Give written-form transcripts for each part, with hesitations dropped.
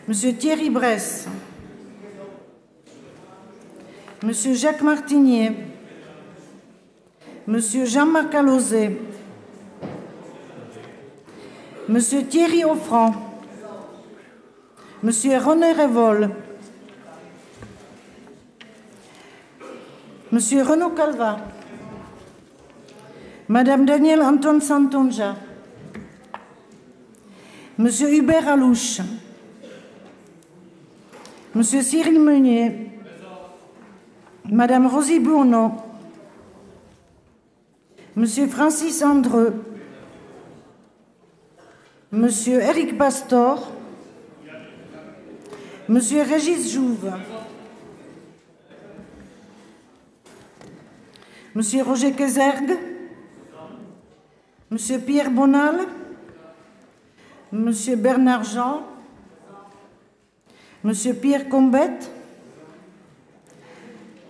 Monsieur Thierry Bresse, Monsieur Jacques Martinier, Monsieur Jean-Marc Alauzet, Monsieur Thierry Offrand, Monsieur René Révol, Monsieur Renaud Calva, Madame Danielle Anton Santonja, Monsieur Hubert Alouche, Monsieur Cyril Meunier, Madame Rosie Bourneau, Monsieur Francis Andreu, Monsieur Éric Pastor, Monsieur Régis Jouve, Monsieur Roger Kézergue, Monsieur Pierre Bonal, Monsieur Bernard Jean, Monsieur Pierre Combette,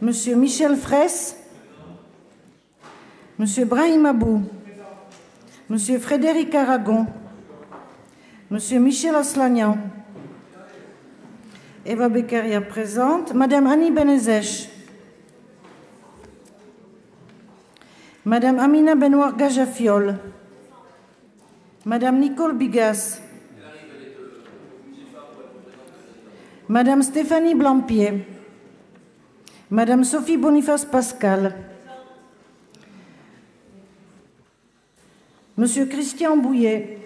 Monsieur Michel Fraisse, Monsieur Brahim Abou, Monsieur Frédéric Aragon, Monsieur Michel Aslanian, Eva Beccaria présente, Madame Annie Benezech, Madame Amina Benoît Gajafiol, Madame Nicole Bigas, Madame Stéphanie Blampied, Madame Sophie Boniface Pascal, Monsieur Christian Bouillet,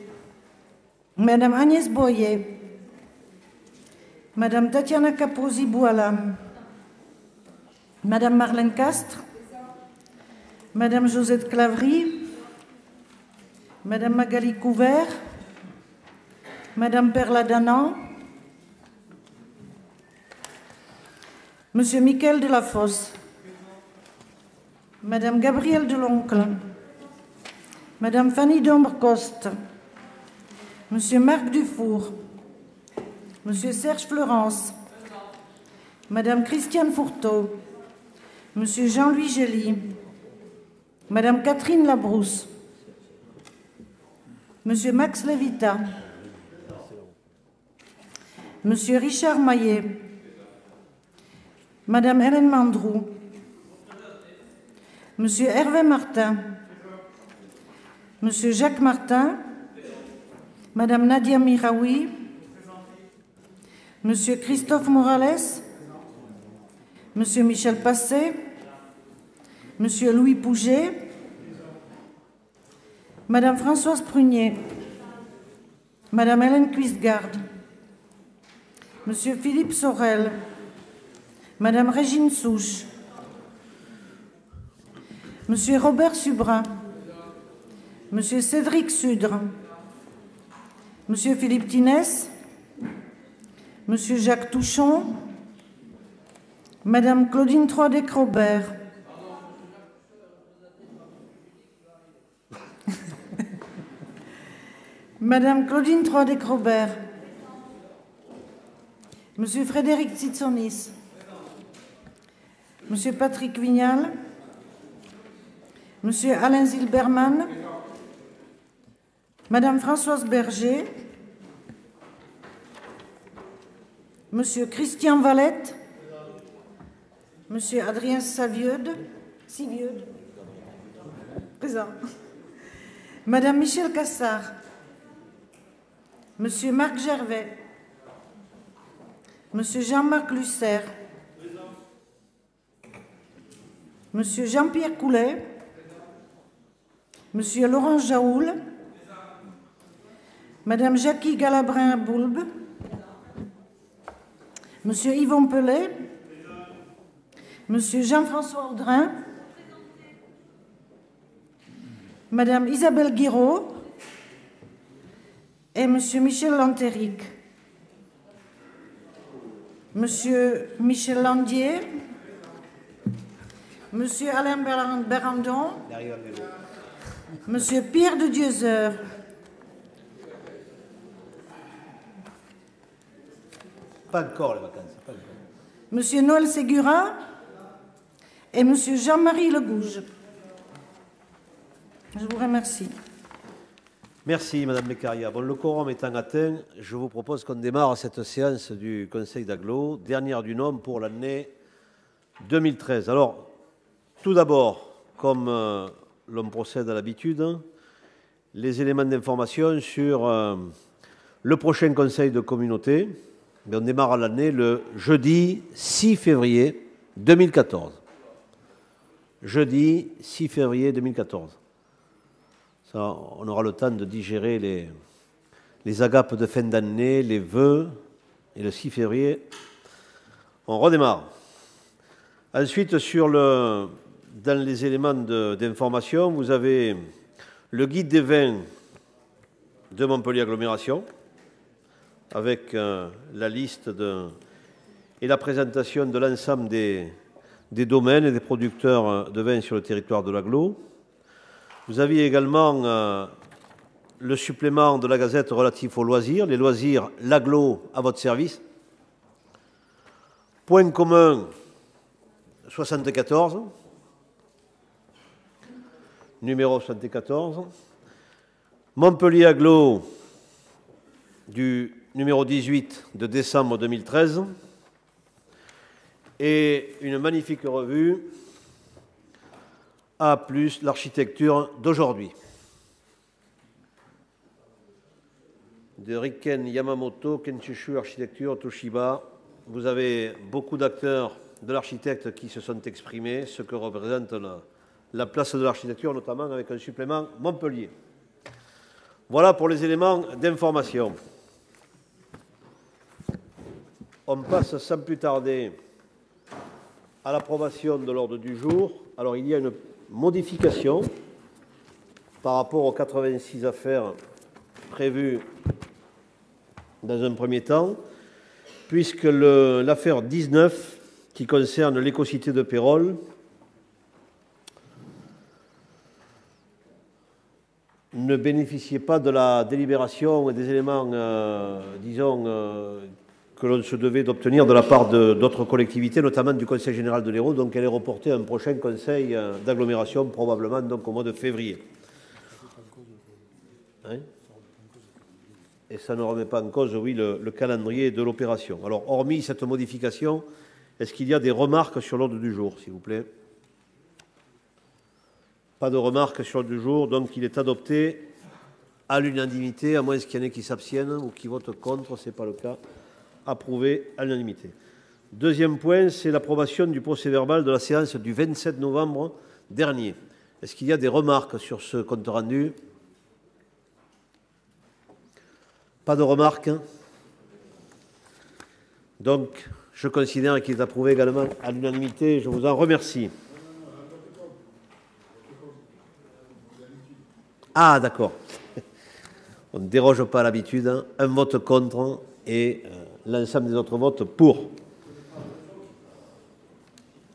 Madame Agnès Boyer, Madame Tatiana Kaposi-Bouala, Madame Marlène Castres, Madame Josette Clavry, Madame Magali Couvert, Madame Perla Danan, Monsieur Michael Delafosse, Madame Gabrielle Deloncle, Madame Fanny Dombre-Coste, Monsieur Marc Dufour, Monsieur Serge Fleurance, Madame Christiane Fourteau, Monsieur Jean-Louis Gély, Madame Catherine Labrousse, Monsieur Max Levita, Monsieur Richard Maillet, Madame Hélène Mandrou, Monsieur Hervé Martin, Monsieur Jacques Martin, Madame Nadia Miraoui, Monsieur Christophe Morales, Monsieur Michel Passé, Monsieur Louis Pouget, Madame Françoise Prunier, Madame Hélène Cuisgarde, Monsieur Philippe Sorel, Madame Régine Souche, Monsieur Robert Subrin, Monsieur Cédric Sudre, Monsieur Philippe Tinès, Monsieur Jacques Touchon, Madame Claudine Troidec-Robert, Madame Claudine Troidec-Robert, Monsieur Frédéric Tsitsonis, Monsieur Patrick Vignal, Monsieur Alain Zilberman, Madame Françoise Berger, Monsieur Christian Valette, Monsieur Adrien Sivieude, présent, Madame Michel Cassard, Monsieur Marc Gervais, Monsieur Jean-Marc Lucère, Monsieur Jean-Pierre Coulet, Monsieur Laurent Jaoul, Madame Jackie Galabrin-Boulbe, Monsieur Yvon Pellet, Monsieur Jean-François Audrin, Madame Isabelle Guiraud et Monsieur Michel Lantéric. Monsieur Michel Landier, Monsieur Alain Berandon, Monsieur Pierre de Dieuzeur, pas encore les vacances, pas encore. Monsieur Noël Ségura et Monsieur Jean-Marie Legouge. Je vous remercie. Merci, Madame Beccaria. Bon, le quorum étant atteint, je vous propose qu'on démarre cette séance du Conseil d'agglo, dernière du nom pour l'année 2013. Alors, tout d'abord, comme l'on procède à l'habitude, les éléments d'information sur le prochain Conseil de communauté. On démarre l'année le jeudi 6 février 2014. Jeudi 6 février 2014. Ça, on aura le temps de digérer les agapes de fin d'année, les vœux, et le 6 février, on redémarre. Ensuite, dans les éléments d'information, vous avez le guide des vins de Montpellier Agglomération, avec la liste et la présentation de l'ensemble des domaines et des producteurs de vins sur le territoire de l'agglo. Vous aviez également le supplément de la Gazette relatif aux loisirs, les loisirs, l'agglo à votre service. Point commun 74, numéro 74. Montpellier agglo du numéro 18 de décembre 2013. Et une magnifique revue A+, l'architecture d'aujourd'hui. De Riken Yamamoto, Kenshushu Architecture, Toshiba. Vous avez beaucoup d'acteurs de l'architecte qui se sont exprimés, ce que représente la place de l'architecture, notamment avec un supplément Montpellier. Voilà pour les éléments d'information. On passe sans plus tarder à l'approbation de l'ordre du jour. Alors, il y a une modification par rapport aux 86 affaires prévues dans un premier temps, puisque l'affaire 19, qui concerne l'écocité de Pérol, ne bénéficiait pas de la délibération et des éléments, que l'on se devait d'obtenir de la part d'autres collectivités, notamment du Conseil général de l'Hérault. Donc elle est reportée à un prochain conseil d'agglomération, probablement donc au mois de février. Hein? Et ça ne remet pas en cause, oui, le calendrier de l'opération. Alors, hormis cette modification, est-ce qu'il y a des remarques sur l'ordre du jour, s'il vous plaît? Pas de remarques sur l'ordre du jour, donc il est adopté à l'unanimité, à moins qu'il y en ait qui s'abstiennent ou qui votent contre, ce n'est pas le cas. Approuvé à l'unanimité. Deuxième point, c'est l'approbation du procès-verbal de la séance du 27 novembre dernier. Est-ce qu'il y a des remarques sur ce compte rendu? Pas de remarques. Donc, je considère qu'il est approuvé également à l'unanimité. Je vous en remercie. Ah, d'accord. On ne déroge pas à l'habitude. Hein. Un vote contre et l'ensemble des autres votes pour.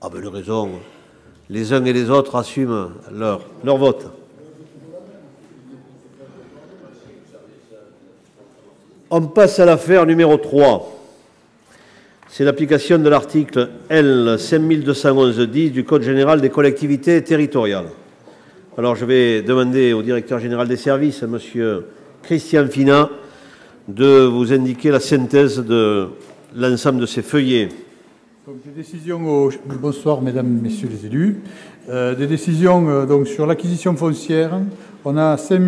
Ah ben, le raison. Les uns et les autres assument leur vote. On passe à l'affaire numéro 3. C'est l'application de l'article L. 5211-10 du Code général des collectivités territoriales. Alors, je vais demander au directeur général des services, M. Christian Finat, de vous indiquer la synthèse de l'ensemble de ces feuillets. Donc, des décisions bonsoir, mesdames, messieurs les élus. Des décisions donc, sur l'acquisition foncière. On a 5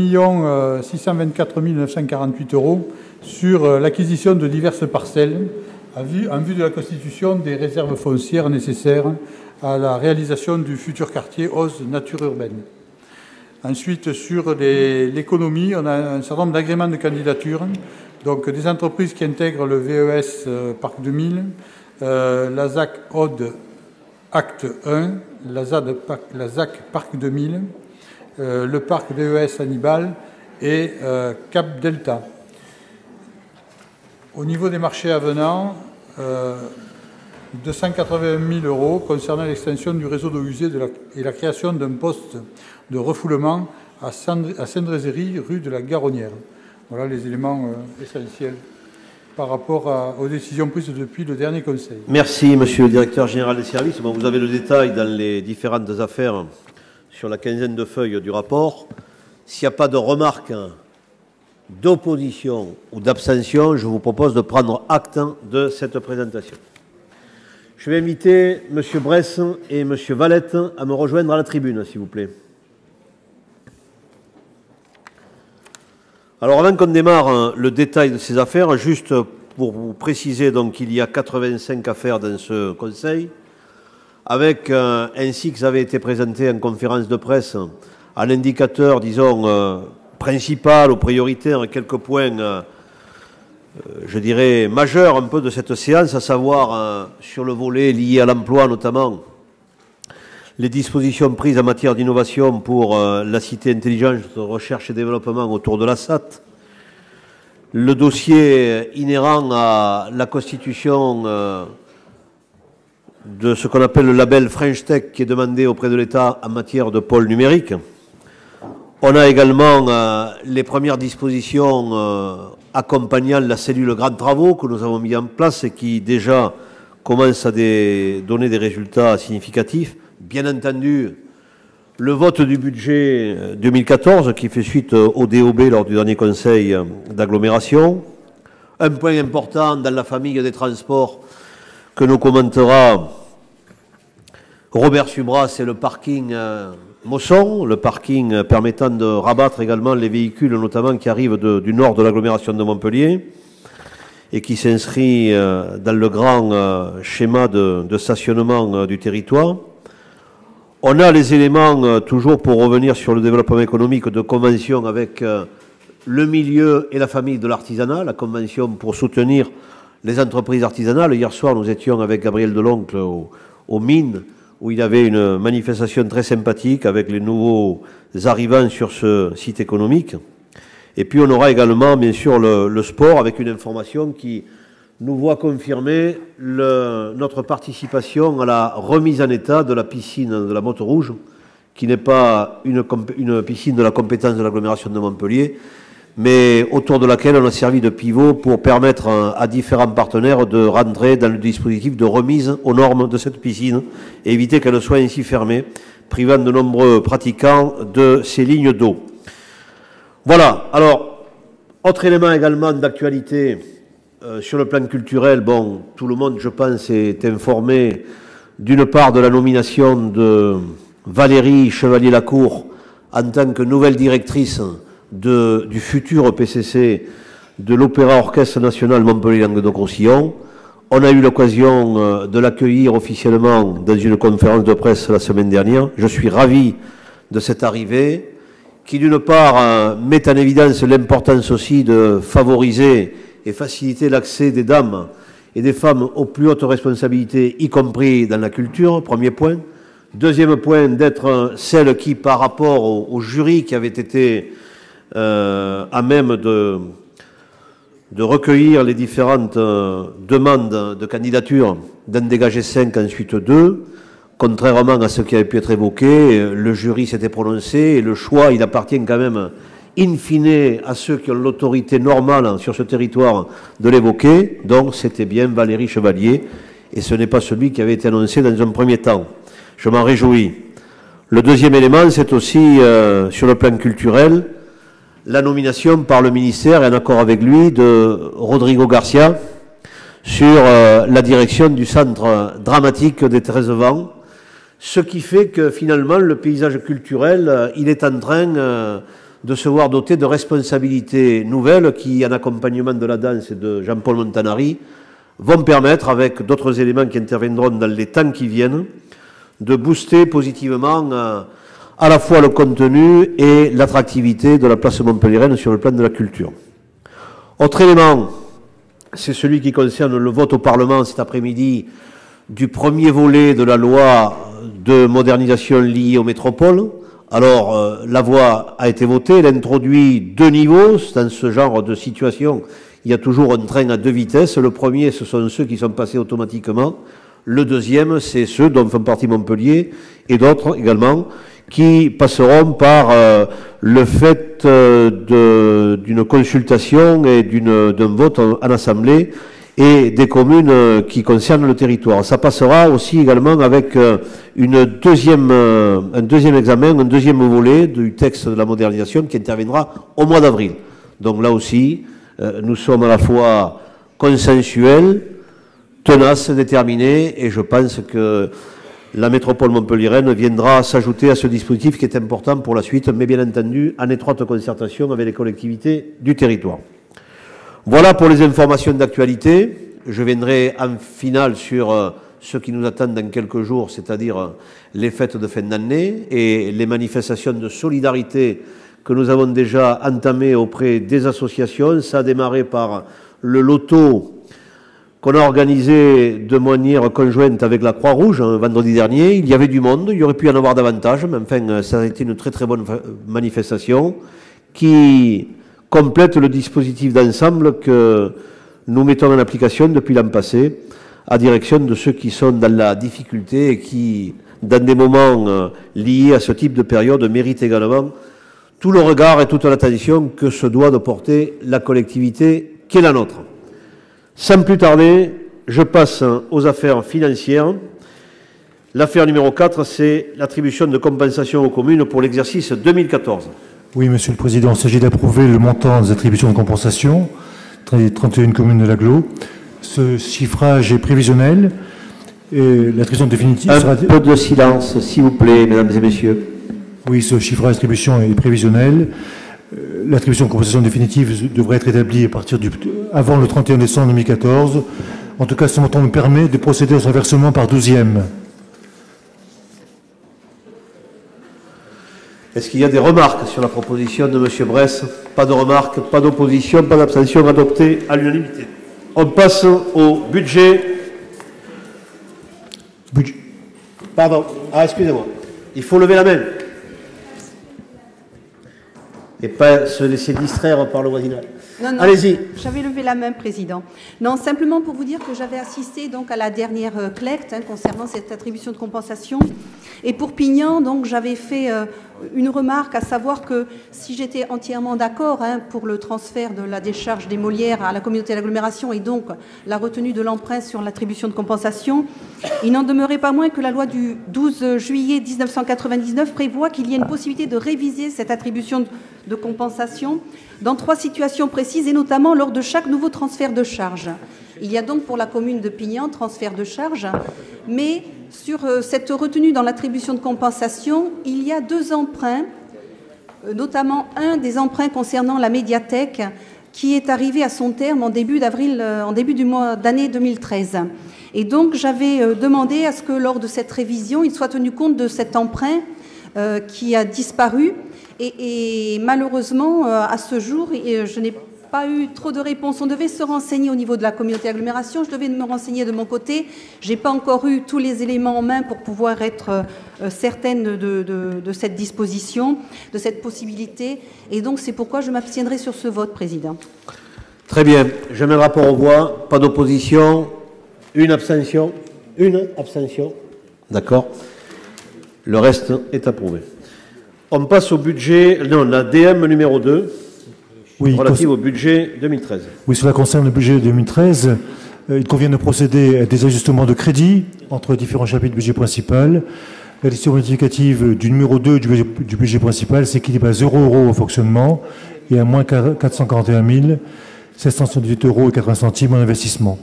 624 948 € sur l'acquisition de diverses parcelles en vue de la constitution des réserves foncières nécessaires à la réalisation du futur quartier OZ Nature Urbaine. Ensuite, sur l'économie, on a un certain nombre d'agréments de candidature. Donc, des entreprises qui intègrent le VES Parc 2000, la ZAC Aude Acte 1, la ZAC Parc 2000, le Parc VES Hannibal et Cap Delta. Au niveau des marchés avenants, 281 000 € concernant l'extension du réseau d'eau usée et la création d'un poste de refoulement à Saint-Drézery, rue de la Garonnière. Voilà les éléments essentiels par rapport aux décisions prises depuis le dernier Conseil. Merci, Monsieur le Directeur général des services. Bon, vous avez le détail dans les différentes affaires sur la quinzaine de feuilles du rapport. S'il n'y a pas de remarques d'opposition ou d'abstention, je vous propose de prendre acte de cette présentation. Je vais inviter M. Bress et M. Valette à me rejoindre à la tribune, s'il vous plaît. Alors, avant qu'on démarre le détail de ces affaires, juste pour vous préciser qu'il y a 85 affaires dans ce Conseil, avec, ainsi que ça avait été présenté en conférence de presse, à l'indicateur, disons, principal ou prioritaire, quelques points, je dirais, majeurs un peu de cette séance, à savoir sur le volet lié à l'emploi notamment, les dispositions prises en matière d'innovation pour la cité intelligente, recherche et développement autour de la SAT, le dossier inhérent à la constitution de ce qu'on appelle le label French Tech qui est demandé auprès de l'État en matière de pôle numérique. On a également les premières dispositions accompagnant la cellule Grands Travaux que nous avons mis en place et qui déjà commencent à donner des résultats significatifs. Bien entendu, le vote du budget 2014 qui fait suite au DOB lors du dernier conseil d'agglomération. Un point important dans la famille des transports que nous commentera Robert Subras, c'est le parking Mosson, le parking permettant de rabattre également les véhicules, notamment qui arrivent du nord de l'agglomération de Montpellier et qui s'inscrit dans le grand schéma de stationnement du territoire. On a les éléments, toujours pour revenir sur le développement économique, de convention avec le milieu et la famille de l'artisanat, la convention pour soutenir les entreprises artisanales. Hier soir, nous étions avec Gabriel Deloncle aux mines, où il y avait une manifestation très sympathique avec les nouveaux arrivants sur ce site économique. Et puis on aura également, bien sûr, le sport, avec une information qui nous voit confirmer notre participation à la remise en état de la piscine de la Motte Rouge, qui n'est pas une piscine de la compétence de l'agglomération de Montpellier, mais autour de laquelle on a servi de pivot pour permettre à différents partenaires de rentrer dans le dispositif de remise aux normes de cette piscine et éviter qu'elle soit ainsi fermée, privant de nombreux pratiquants de ces lignes d'eau. Voilà. Alors, autre élément également d'actualité sur le plan culturel, bon, tout le monde, je pense, est informé d'une part de la nomination de Valérie Chevalier-Lacour en tant que nouvelle directrice du futur PCC de l'Opéra Orchestre National Montpellier-Languedoc-Roussillon. On a eu l'occasion de l'accueillir officiellement dans une conférence de presse la semaine dernière. Je suis ravi de cette arrivée qui, d'une part, met en évidence l'importance aussi de favoriser et faciliter l'accès des dames et des femmes aux plus hautes responsabilités, y compris dans la culture, premier point. Deuxième point, d'être celle qui, par rapport au jury qui avait été à même de recueillir les différentes demandes de candidature, d'en dégager 5, ensuite 2. Contrairement à ce qui avait pu être évoqué, le jury s'était prononcé et le choix, il appartient quand même in fine à ceux qui ont l'autorité normale sur ce territoire de l'évoquer. Donc c'était bien Valérie Chevalier et ce n'est pas celui qui avait été annoncé dans un premier temps. Je m'en réjouis. Le deuxième élément, c'est aussi sur le plan culturel, la nomination par le ministère, et en accord avec lui, de Rodrigo Garcia sur la direction du centre dramatique des 13 Vents, ce qui fait que finalement le paysage culturel, il est en train de se voir doté de responsabilités nouvelles qui, en accompagnement de la danse et de Jean-Paul Montanari, vont permettre, avec d'autres éléments qui interviendront dans les temps qui viennent, de booster positivement à la fois le contenu et l'attractivité de la place montpelliéraine sur le plan de la culture. Autre élément, c'est celui qui concerne le vote au Parlement cet après-midi du premier volet de la loi de modernisation liée aux métropoles. Alors, la voie a été votée, elle introduit 2 niveaux. Dans ce genre de situation, il y a toujours un train à 2 vitesses. Le premier, ce sont ceux qui sont passés automatiquement. Le deuxième, c'est ceux dont font partie Montpellier et d'autres également, qui passeront par le fait d'une consultation et d'un vote en assemblée et des communes qui concernent le territoire. Ça passera aussi également avec un deuxième examen, un deuxième volet du texte de la modernisation qui interviendra au mois d'avril. Donc là aussi, nous sommes à la fois consensuels, tenaces, déterminés, et je pense que la métropole montpelliéraine viendra s'ajouter à ce dispositif qui est important pour la suite, mais bien entendu en étroite concertation avec les collectivités du territoire. Voilà pour les informations d'actualité. Je viendrai en finale sur ce qui nous attend dans quelques jours, c'est-à-dire les fêtes de fin d'année et les manifestations de solidarité que nous avons déjà entamées auprès des associations. Ça a démarré par le loto qu'on a organisé de manière conjointe avec la Croix-Rouge vendredi dernier. Il y avait du monde, il y aurait pu y en avoir davantage, mais enfin, ça a été une très très bonne manifestation qui complète le dispositif d'ensemble que nous mettons en application depuis l'an passé à direction de ceux qui sont dans la difficulté et qui, dans des moments liés à ce type de période, méritent également tout le regard et toute l'attention que se doit de porter la collectivité qui est la nôtre. Sans plus tarder, je passe aux affaires financières. L'affaire numéro 4, c'est l'attribution de compensation aux communes pour l'exercice 2014. Oui, Monsieur le Président, il s'agit d'approuver le montant des attributions de compensation, 31 communes de l'agglo. Ce chiffrage est prévisionnel et l'attribution définitive sera... Un peu de silence, s'il vous plaît, mesdames et messieurs. Oui, ce chiffrage d'attribution est prévisionnel. L'attribution de compensation définitive devrait être établie avant le 31 décembre 2014. En tout cas, ce montant nous permet de procéder à son versement par 12e. Est-ce qu'il y a des remarques sur la proposition de M. Bress? Pas de remarques, pas d'opposition, pas d'abstention, adoptée à l'unanimité. On passe au budget. Pardon. Ah, excusez-moi. Il faut lever la main. Et pas se laisser distraire par le voisinage. Non, non, allez-y. J'avais levé la main, Président. Non, simplement pour vous dire que j'avais assisté donc à la dernière collecte concernant cette attribution de compensation. Et pour Pignan, donc j'avais fait une remarque, à savoir que si j'étais entièrement d'accord pour le transfert de la décharge des Molières à la communauté d'agglomération et donc la retenue de l'emprunt sur l'attribution de compensation, il n'en demeurait pas moins que la loi du 12 juillet 1999 prévoit qu'il y ait une possibilité de réviser cette attribution de compensation dans 3 situations précises et notamment lors de chaque nouveau transfert de charge. Il y a donc pour la commune de Pignan transfert de charge, mais sur cette retenue dans l'attribution de compensation, il y a 2 emprunts, notamment un des emprunts concernant la médiathèque qui est arrivé à son terme en début du mois d'année 2013. Et donc j'avais demandé à ce que lors de cette révision, il soit tenu compte de cet emprunt qui a disparu. Et malheureusement, à ce jour, je n'ai pas eu trop de réponses. On devait se renseigner au niveau de la communauté d'agglomération. Je devais me renseigner de mon côté. Je n'ai pas encore eu tous les éléments en main pour pouvoir être certaine de cette disposition, de cette possibilité. Et donc, c'est pourquoi je m'abstiendrai sur ce vote, Président. Très bien. Je mets le rapport aux voix. Pas d'opposition. Une abstention. Une abstention. D'accord. Le reste est approuvé. On passe au budget, non, la DM numéro 2, oui, relative au budget 2013. Oui, cela concerne le budget 2013. Il convient de procéder à des ajustements de crédit entre différents chapitres du budget principal. La décision modificative du numéro 2 du budget principal s'équilibre à 0 € au fonctionnement et à moins 441 778 € et 80 centimes en investissement.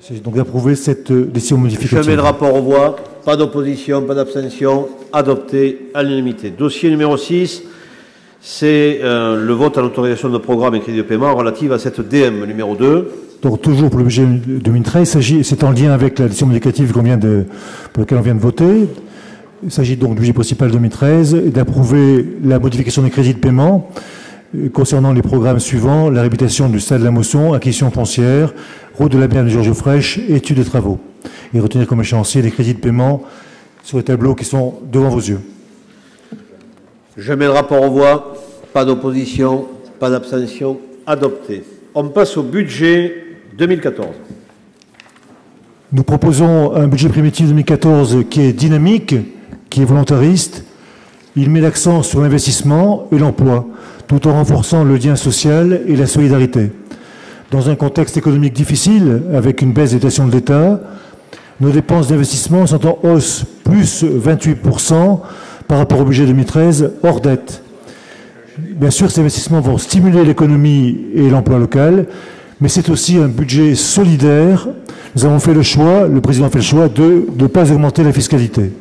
C'est donc d'approuver cette décision modificative. Je mets le rapport aux voix. Pas d'opposition, pas d'abstention. Adopté à l'unanimité. Dossier numéro 6, c'est le vote à l'autorisation de programme et crédit de paiement relative à cette DM numéro 2. Donc toujours pour le budget 2013, c'est en lien avec la décision modificative pour laquelle on vient de voter. Il s'agit donc du budget principal 2013 et d'approuver la modification des crédits de paiement concernant les programmes suivants: la réhabilitation du stade de la Mosson, acquisition foncière, route de la Bienne de Georges Fraîche, études de travaux. Et retenir comme échéancier les crédits de paiement sur les tableaux qui sont devant vos yeux. Je mets le rapport aux voix. Pas d'opposition, pas d'abstention. Adopté. On passe au budget 2014. Nous proposons un budget primitif 2014 qui est dynamique, qui est volontariste. Il met l'accent sur l'investissement et l'emploi, tout en renforçant le lien social et la solidarité. Dans un contexte économique difficile, avec une baisse des dotations de l'État, nos dépenses d'investissement sont en hausse, plus 28% par rapport au budget 2013, hors dette. Bien sûr, ces investissements vont stimuler l'économie et l'emploi local, mais c'est aussi un budget solidaire. Nous avons fait le choix, le président a fait le choix de ne pas augmenter la fiscalité.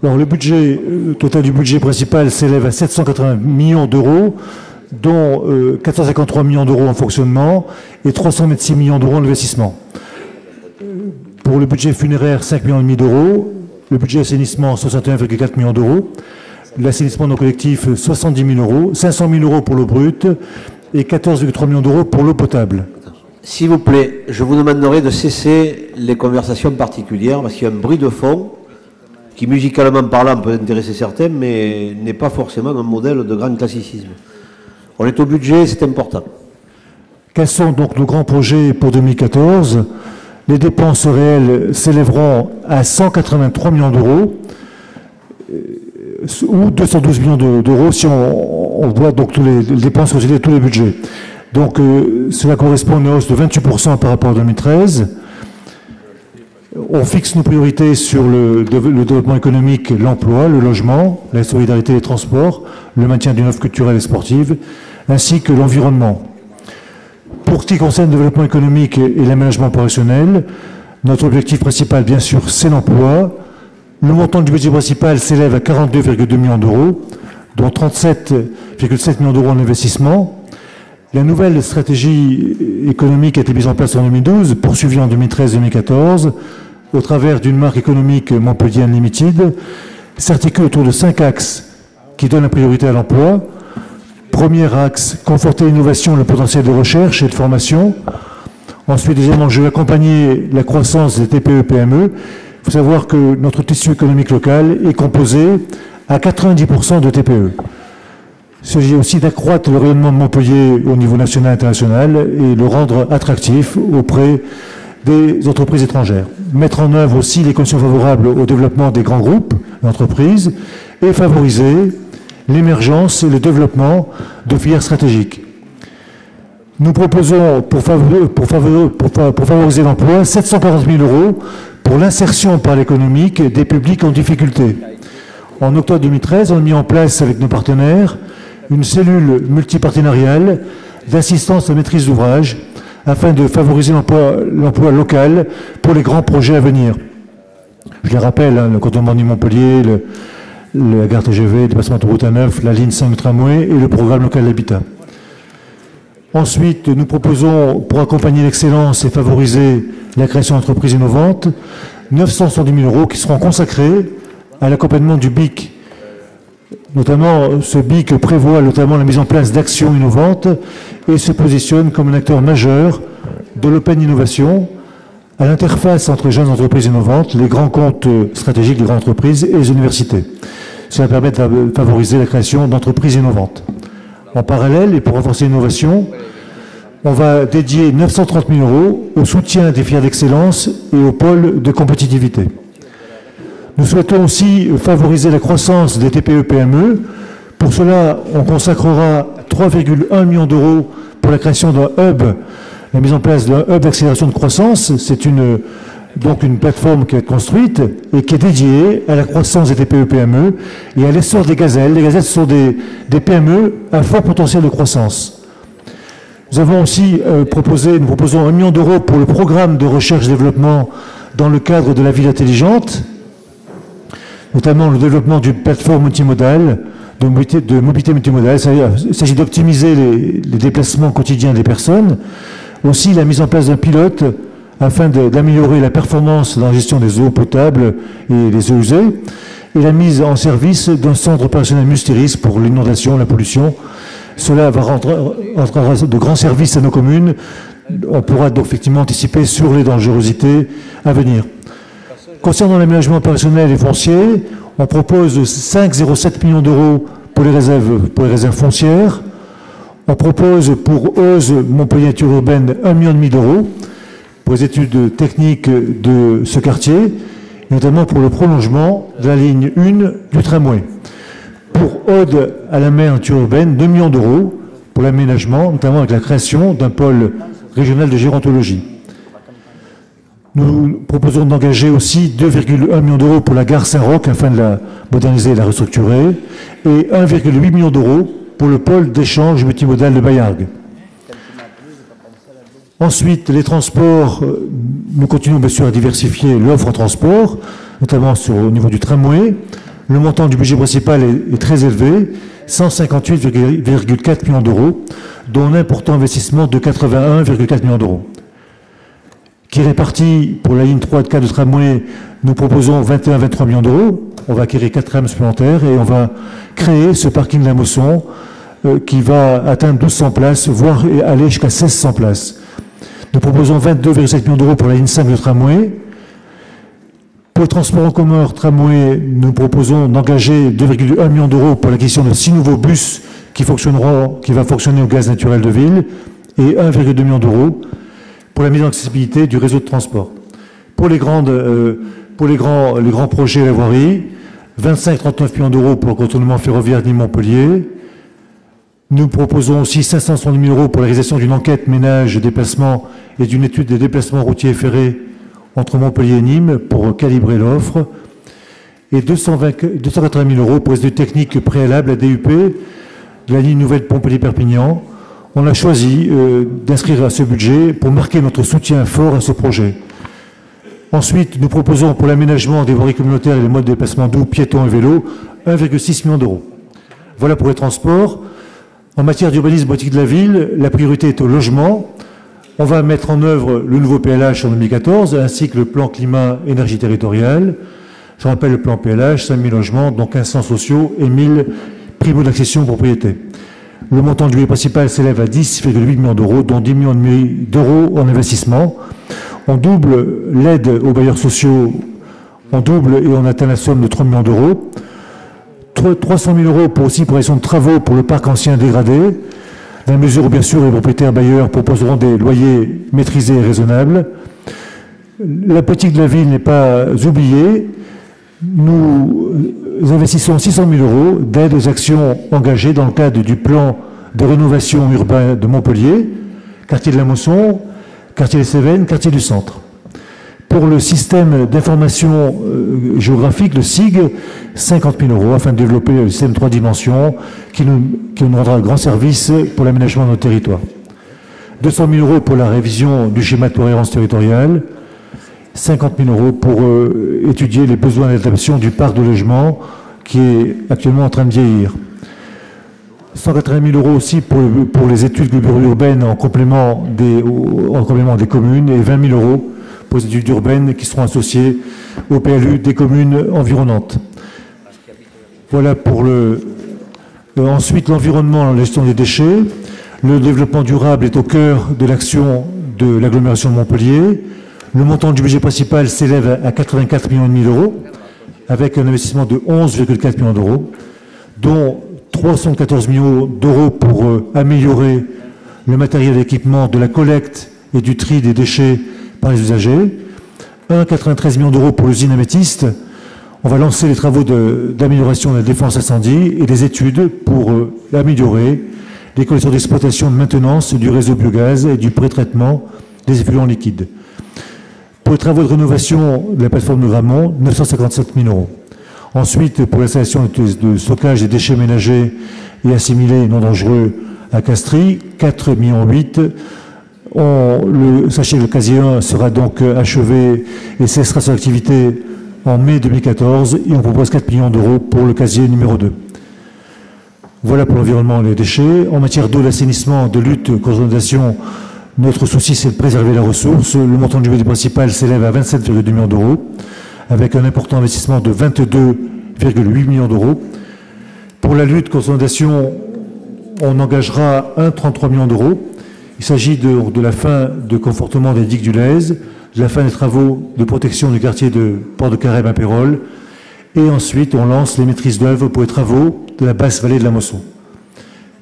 Alors, le budget total du budget principal s'élève à 780 millions d'euros, dont 453 millions d'euros en fonctionnement et 326 millions d'euros en investissement. Pour le budget funéraire, 5,5 millions d'euros. Le budget assainissement, 61,4 millions d'euros. L'assainissement non collectif, 70 000 euros. 500 000 euros pour l'eau brute et 14,3 millions d'euros pour l'eau potable. S'il vous plaît, je vous demanderai de cesser les conversations particulières parce qu'il y a un bruit de fond qui, musicalement parlant, peut intéresser certains, mais n'est pas forcément un modèle de grand classicisme. On est au budget, c'est important. Quels sont donc nos grands projets pour 2014 ? Les dépenses réelles s'élèveront à 183 millions d'euros ou 212 millions d'euros si on voit donc tous les dépenses considérées tous les budgets. Donc cela correspond à une hausse de 28% par rapport à 2013. On fixe nos priorités sur le développement économique, l'emploi, le logement, la solidarité des transports, le maintien d'une offre culturelle et sportive, ainsi que l'environnement. Pour ce qui concerne le développement économique et l'aménagement opérationnel, notre objectif principal, bien sûr, c'est l'emploi. Le montant du budget principal s'élève à 42,2 millions d'euros, dont 37,7 millions d'euros en investissement. La nouvelle stratégie économique a été mise en place en 2012, poursuivie en 2013-2014, au travers d'une marque économique Montpellier Unlimited, s'articule autour de 5 axes qui donnent la priorité à l'emploi. Premier axe, conforter l'innovation, le potentiel de recherche et de formation. Ensuite, deuxième enjeu, accompagner la croissance des TPE-PME. Il faut savoir que notre tissu économique local est composé à 90% de TPE. Il s'agit aussi d'accroître le rayonnement de Montpellier au niveau national et international et le rendre attractif auprès des entreprises étrangères. Mettre en œuvre aussi les conditions favorables au développement des grands groupes d'entreprises et favoriser l'émergence et le développement de filières stratégiques. Nous proposons, pour favoriser l'emploi, 740 000 euros pour l'insertion par l'économique des publics en difficulté. En octobre 2013, on a mis en place avec nos partenaires une cellule multipartenariale d'assistance à maîtrise d'ouvrage afin de favoriser l'emploi local pour les grands projets à venir. Je les rappelle, le cantonnement de Montpellier, la gare TGV, le dépassement d'autoroute A9, la ligne 5 tramway et le programme local d'habitat. Ensuite, nous proposons, pour accompagner l'excellence et favoriser la création d'entreprises innovantes, 970 000 euros qui seront consacrés à l'accompagnement du BIC. Notamment, ce BIC prévoit notamment la mise en place d'actions innovantes et se positionne comme un acteur majeur de l'open innovation à l'interface entre les jeunes entreprises innovantes, les grands comptes stratégiques des grandes entreprises et les universités. Cela permet de favoriser la création d'entreprises innovantes. En parallèle, et pour renforcer l'innovation, on va dédier 930 000 euros au soutien des filières d'excellence et au pôle de compétitivité. Nous souhaitons aussi favoriser la croissance des TPE-PME. Pour cela, on consacrera 3,1 millions d'euros pour la création d'un hub, la mise en place d'un hub d'accélération de croissance. C'est donc une plateforme qui est construite et qui est dédiée à la croissance des TPE-PME et à l'essor des gazelles. Les gazelles sont des PME à fort potentiel de croissance. Nous avons aussi nous proposons 1 million d'euros pour le programme de recherche-développement dans le cadre de la ville intelligente, notamment le développement d'une plateforme multimodale, de mobilité multimodale. Il s'agit d'optimiser les déplacements quotidiens des personnes. Aussi la mise en place d'un pilote afin d'améliorer la performance dans la gestion des eaux potables et des eaux usées, et la mise en service d'un centre opérationnel multirisque pour l'inondation, la pollution. Cela va rendre de grands services à nos communes. On pourra donc effectivement anticiper sur les dangerosités à venir. Concernant l'aménagement opérationnel et foncier, on propose 5,07 millions d'euros pour les réserves foncières. On propose pour OSE Montpellier Nature Urbaine 1,5 million d'euros pour les études techniques de ce quartier, notamment pour le prolongement de la ligne 1 du tramway. Pour Aude à la mer Nature Urbaine, 2 millions d'euros pour l'aménagement, notamment avec la création d'un pôle régional de gérontologie. Nous proposons d'engager aussi 2,1 millions d'euros pour la gare Saint-Roch afin de la moderniser et de la restructurer, et 1,8 million d'euros pour le pôle d'échange multimodal de Bayargues. Ensuite, les transports, nous continuons bien sûr à diversifier l'offre en transport, notamment au niveau du tramway. Le montant du budget principal est très élevé, 158,4 millions d'euros, dont un important investissement de 81,4 millions d'euros. Qui est réparti pour la ligne 3 de 4 de tramway, nous proposons 21-23 millions d'euros. On va acquérir 4 rames supplémentaires et on va créer ce parking de la Mosson qui va atteindre 1200 places, voire aller jusqu'à 1600 places. Nous proposons 22,7 millions d'euros pour la ligne 5 de tramway. Pour le transport en commun hors tramway, nous proposons d'engager 2,1 millions d'euros pour l'acquisition de 6 nouveaux bus qui va fonctionner au gaz naturel de ville et 1,2 million d'euros pour la mise en accessibilité du réseau de transport. Pour les grands projets à la voirie, 25,39 millions d'euros pour le contournement ferroviaire de Montpellier. Nous proposons aussi 570 000 euros pour la réalisation d'une enquête ménage déplacement et d'une étude des déplacements routiers et ferrés entre Montpellier et Nîmes pour calibrer l'offre. Et 280 000 euros pour les études techniques préalables à DUP de la ligne nouvelle Montpellier-Perpignan. On a choisi d'inscrire à ce budget pour marquer notre soutien fort à ce projet. Ensuite, nous proposons pour l'aménagement des voiries communautaires et les modes de déplacement doux, piétons et vélos, 1,6 million d'euros. Voilà pour les transports. En matière d'urbanisme politique de la ville, la priorité est au logement. On va mettre en œuvre le nouveau PLH en 2014, ainsi que le plan climat-énergie territoriale. Je rappelle le plan PLH, 5 000 logements, dont 1500 sociaux et 1000 primo d'accession propriété. Le montant du budget principal s'élève à 10,8 millions d'euros, dont 10 millions d'euros en investissement. On double l'aide aux bailleurs sociaux, on double et on atteint la somme de 3 millions d'euros. 300 000 euros pour aussi pour de travaux pour le parc ancien dégradé, dans la mesure où bien sûr les propriétaires bailleurs proposeront des loyers maîtrisés et raisonnables. La politique de la ville n'est pas oubliée. Nous investissons 600 000 euros d'aide aux actions engagées dans le cadre du plan de rénovation urbain de Montpellier, quartier de la Mosson, quartier des Cévennes, quartier du Centre. Pour le système d'information géographique, le SIG, 50 000 euros afin de développer le système 3 dimensions qui nous rendra un grand service pour l'aménagement de notre territoire. 200 000 euros pour la révision du schéma de cohérence territoriale, 50 000 euros pour étudier les besoins d'adaptation du parc de logement qui est actuellement en train de vieillir. 180 000 euros aussi pour les études urbaines en complément des communes et 20 000 euros pour les études urbaines qui seront associées au PLU des communes environnantes. Voilà pour ensuite l'environnement, la gestion des déchets. Le développement durable est au cœur de l'action de l'agglomération de Montpellier. Le montant du budget principal s'élève à 84,5 millions d'euros, avec un investissement de 11,4 millions d'euros, dont 314 millions d'euros pour améliorer le matériel d'équipement de la collecte et du tri des déchets par les usagers, 1,93 millions d'euros pour l'usine Améthyste. On va lancer les travaux d'amélioration de la défense incendie et des études pour améliorer les conditions d'exploitation et de maintenance du réseau biogaz et du pré-traitement des effluents liquides. Pour les travaux de rénovation de la plateforme de Gramont, 957 000 euros. Ensuite, pour l'installation de stockage des déchets ménagers et assimilés non dangereux à Castries, 4,8 millions. Sachez que le casier 1 sera donc achevé et cessera son activité en mai 2014 et on propose 4 millions d'euros pour le casier numéro 2. Voilà pour l'environnement et les déchets. En matière d'eau, d'assainissement, de lutte contre l'inondation, notre souci c'est de préserver la ressource. Le montant du budget principal s'élève à 27,2 millions d'euros avec un important investissement de 22,8 millions d'euros. Pour la lutte contre l'inondation, on engagera 1,33 millions d'euros. Il s'agit de la fin de confortement des digues du Lez, de la fin des travaux de protection du quartier de Port-de-Carême à Pérol, et ensuite on lance les maîtrises d'œuvre pour les travaux de la basse vallée de la Mosson.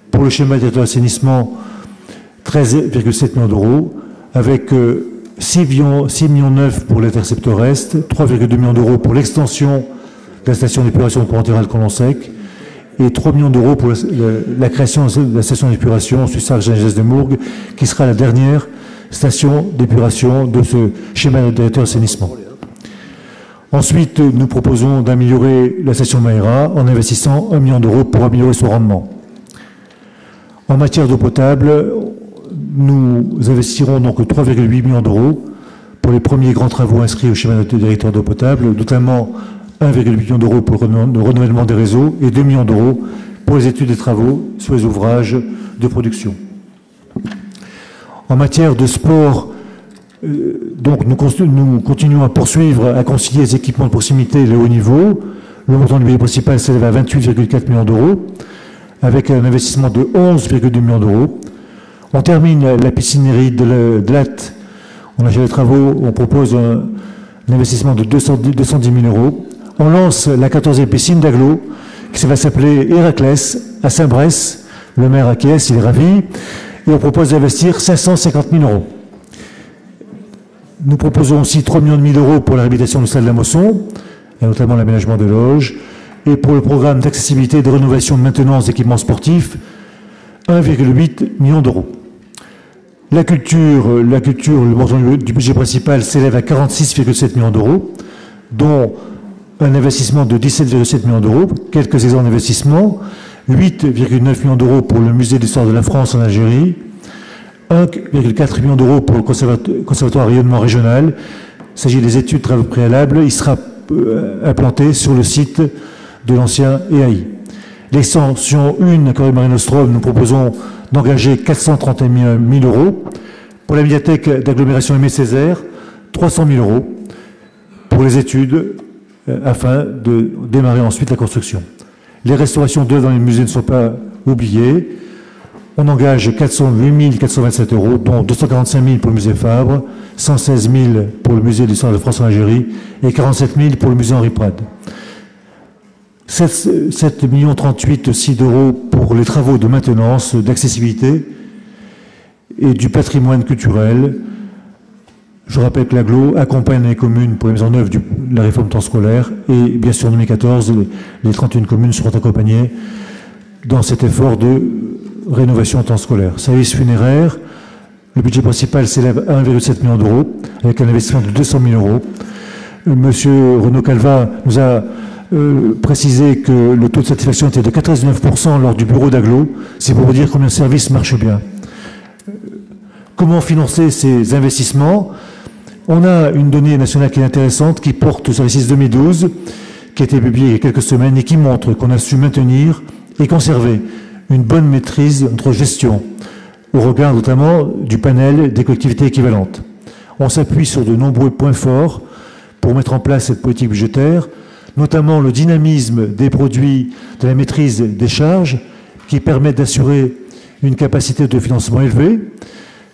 Pour le schéma territorial d'assainissement, 13,7 millions d'euros, avec 6,9 millions pour l'intercepteur Est, 3,2 millions d'euros pour l'extension de la station d'épuration de Port-Antérale de Colomb-Sec, et 3 millions d'euros pour la création de la station d'épuration Sussargues-Gengès de Mourgues, qui sera la dernière station d'épuration de ce schéma directeur assainissement. Ensuite, nous proposons d'améliorer la station Maïra en investissant 1 million d'euros pour améliorer son rendement. En matière d'eau potable, nous investirons donc 3,8 millions d'euros pour les premiers grands travaux inscrits au schéma directeur d'eau potable, notamment 1,8 million d'euros pour le renouvellement des réseaux et 2 millions d'euros pour les études des travaux sur les ouvrages de production. En matière de sport, donc nous continuons à poursuivre, à concilier les équipements de proximité et le haut niveau. Le montant du budget principal s'élève à 28,4 millions d'euros, avec un investissement de 11,2 millions d'euros. On termine la piscinerie de Latte. On achète les travaux, on propose un investissement de 210 000 euros. On lance la 14e piscine d'Aglo, qui va s'appeler Héraclès, à Saint-Bresse. Le maire acquiesce, il est ravi. Et on propose d'investir 550 000 euros. Nous proposons aussi 3,5 millions d'euros pour la réhabilitation du stade de la Mosson, et notamment l'aménagement de loges, et pour le programme d'accessibilité et de rénovation de maintenance d'équipements sportifs, 1,8 million d'euros. La culture, le montant du budget principal s'élève à 46,7 millions d'euros, dont un investissement de 17,7 millions d'euros, quelques exemples d'investissement, 8,9 millions d'euros pour le musée d'histoire de la France en Algérie, 1,4 million d'euros pour le conservatoire rayonnement régional. Il s'agit des études travaux préalables. Il sera implanté sur le site de l'ancien EAI. L'extension 1 à Corée-Marie Nostrum, nous proposons d'engager 431 000 euros. Pour la médiathèque d'agglomération Aimé Césaire, 300 000 euros pour les études afin de démarrer ensuite la construction. Les restaurations d'œuvres dans les musées ne sont pas oubliées. On engage 408 427 euros, dont 245 000 pour le musée Fabre, 116 000 pour le musée d'histoire de France en Algérie et 47 000 pour le musée Henri Prade. 7 38 aussi d'euros pour les travaux de maintenance, d'accessibilité et du patrimoine culturel. Je rappelle que l'AGLO accompagne les communes pour la mise en œuvre de la réforme temps scolaire et bien sûr en 2014, les 31 communes seront accompagnées dans cet effort de rénovation en temps scolaire. Service funéraire, le budget principal s'élève à 1,7 million d'euros avec un investissement de 200 000 euros. Monsieur Renaud Calva nous a précisé que le taux de satisfaction était de 99% lors du bureau d'AGLO. C'est pour vous dire combien le service marche bien. Comment financer ces investissements? On a une donnée nationale qui est intéressante, qui porte sur l'exercice 2012, qui a été publiée il y a quelques semaines et qui montre qu'on a su maintenir et conserver une bonne maîtrise de notre gestion, au regard notamment du panel des collectivités équivalentes. On s'appuie sur de nombreux points forts pour mettre en place cette politique budgétaire, notamment le dynamisme des produits, de la maîtrise des charges, qui permettent d'assurer une capacité de financement élevée.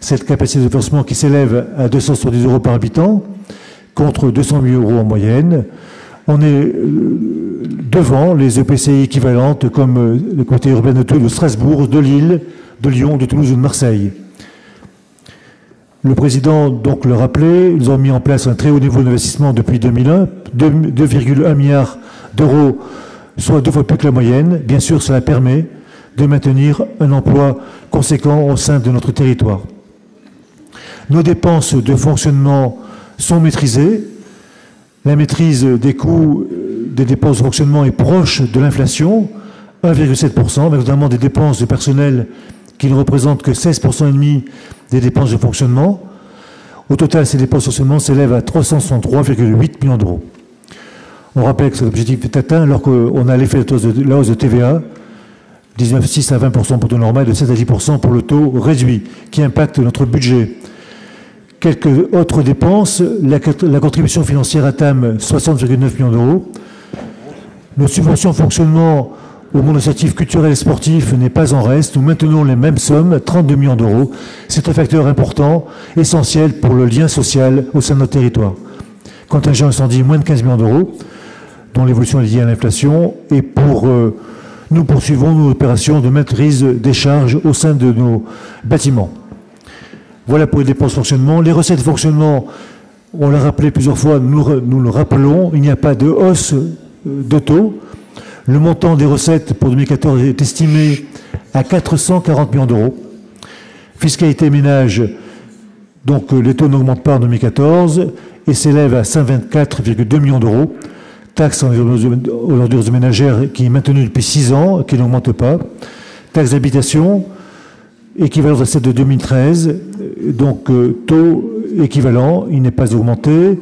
Cette capacité de financement qui s'élève à 270 euros par habitant, contre 200 000 euros en moyenne. On est devant les EPCI équivalentes comme le comité urbain de Strasbourg, de Lille, de Lyon, de Toulouse ou de Marseille. Le président donc le rappelait, ils ont mis en place un très haut niveau d'investissement depuis 2001, 2,1 milliards d'euros, soit 2 fois plus que la moyenne. Bien sûr, cela permet de maintenir un emploi conséquent au sein de notre territoire. Nos dépenses de fonctionnement sont maîtrisées. La maîtrise des coûts des dépenses de fonctionnement est proche de l'inflation, 1,7%, avec notamment des dépenses de personnel qui ne représentent que 16,5% des dépenses de fonctionnement. Au total, ces dépenses de fonctionnement s'élèvent à 363,8 millions d'euros. On rappelle que cet objectif est atteint alors qu'on a l'effet de la hausse de TVA, 19,6 à 20% pour le taux normal, de 7 à 10% pour le taux réduit, qui impacte notre budget. Quelques autres dépenses, la contribution financière à TAM, 60,9 millions d'euros. Nos subventions de fonctionnement au monde associatif, culturel et sportif n'est pas en reste. Nous maintenons les mêmes sommes, 32 millions d'euros. C'est un facteur important, essentiel pour le lien social au sein de notre territoire. Contingent incendie, moins de 15 millions d'euros, dont l'évolution est liée à l'inflation. Et nous poursuivons nos opérations de maîtrise des charges au sein de nos bâtiments. Voilà pour les dépenses de fonctionnement. Les recettes de fonctionnement, on l'a rappelé plusieurs fois, nous le rappelons, il n'y a pas de hausse de taux. Le montant des recettes pour 2014 est estimé à 440 millions d'euros. Fiscalité ménage, Donc les taux n'augmentent pas en 2014 et s'élèvent à 124,2 millions d'euros. Taxe aux ordures ménagères qui est maintenue depuis 6 ans, qui n'augmente pas. Taxe d'habitation, équivalent à celle de 2013, donc taux équivalent, il n'est pas augmenté.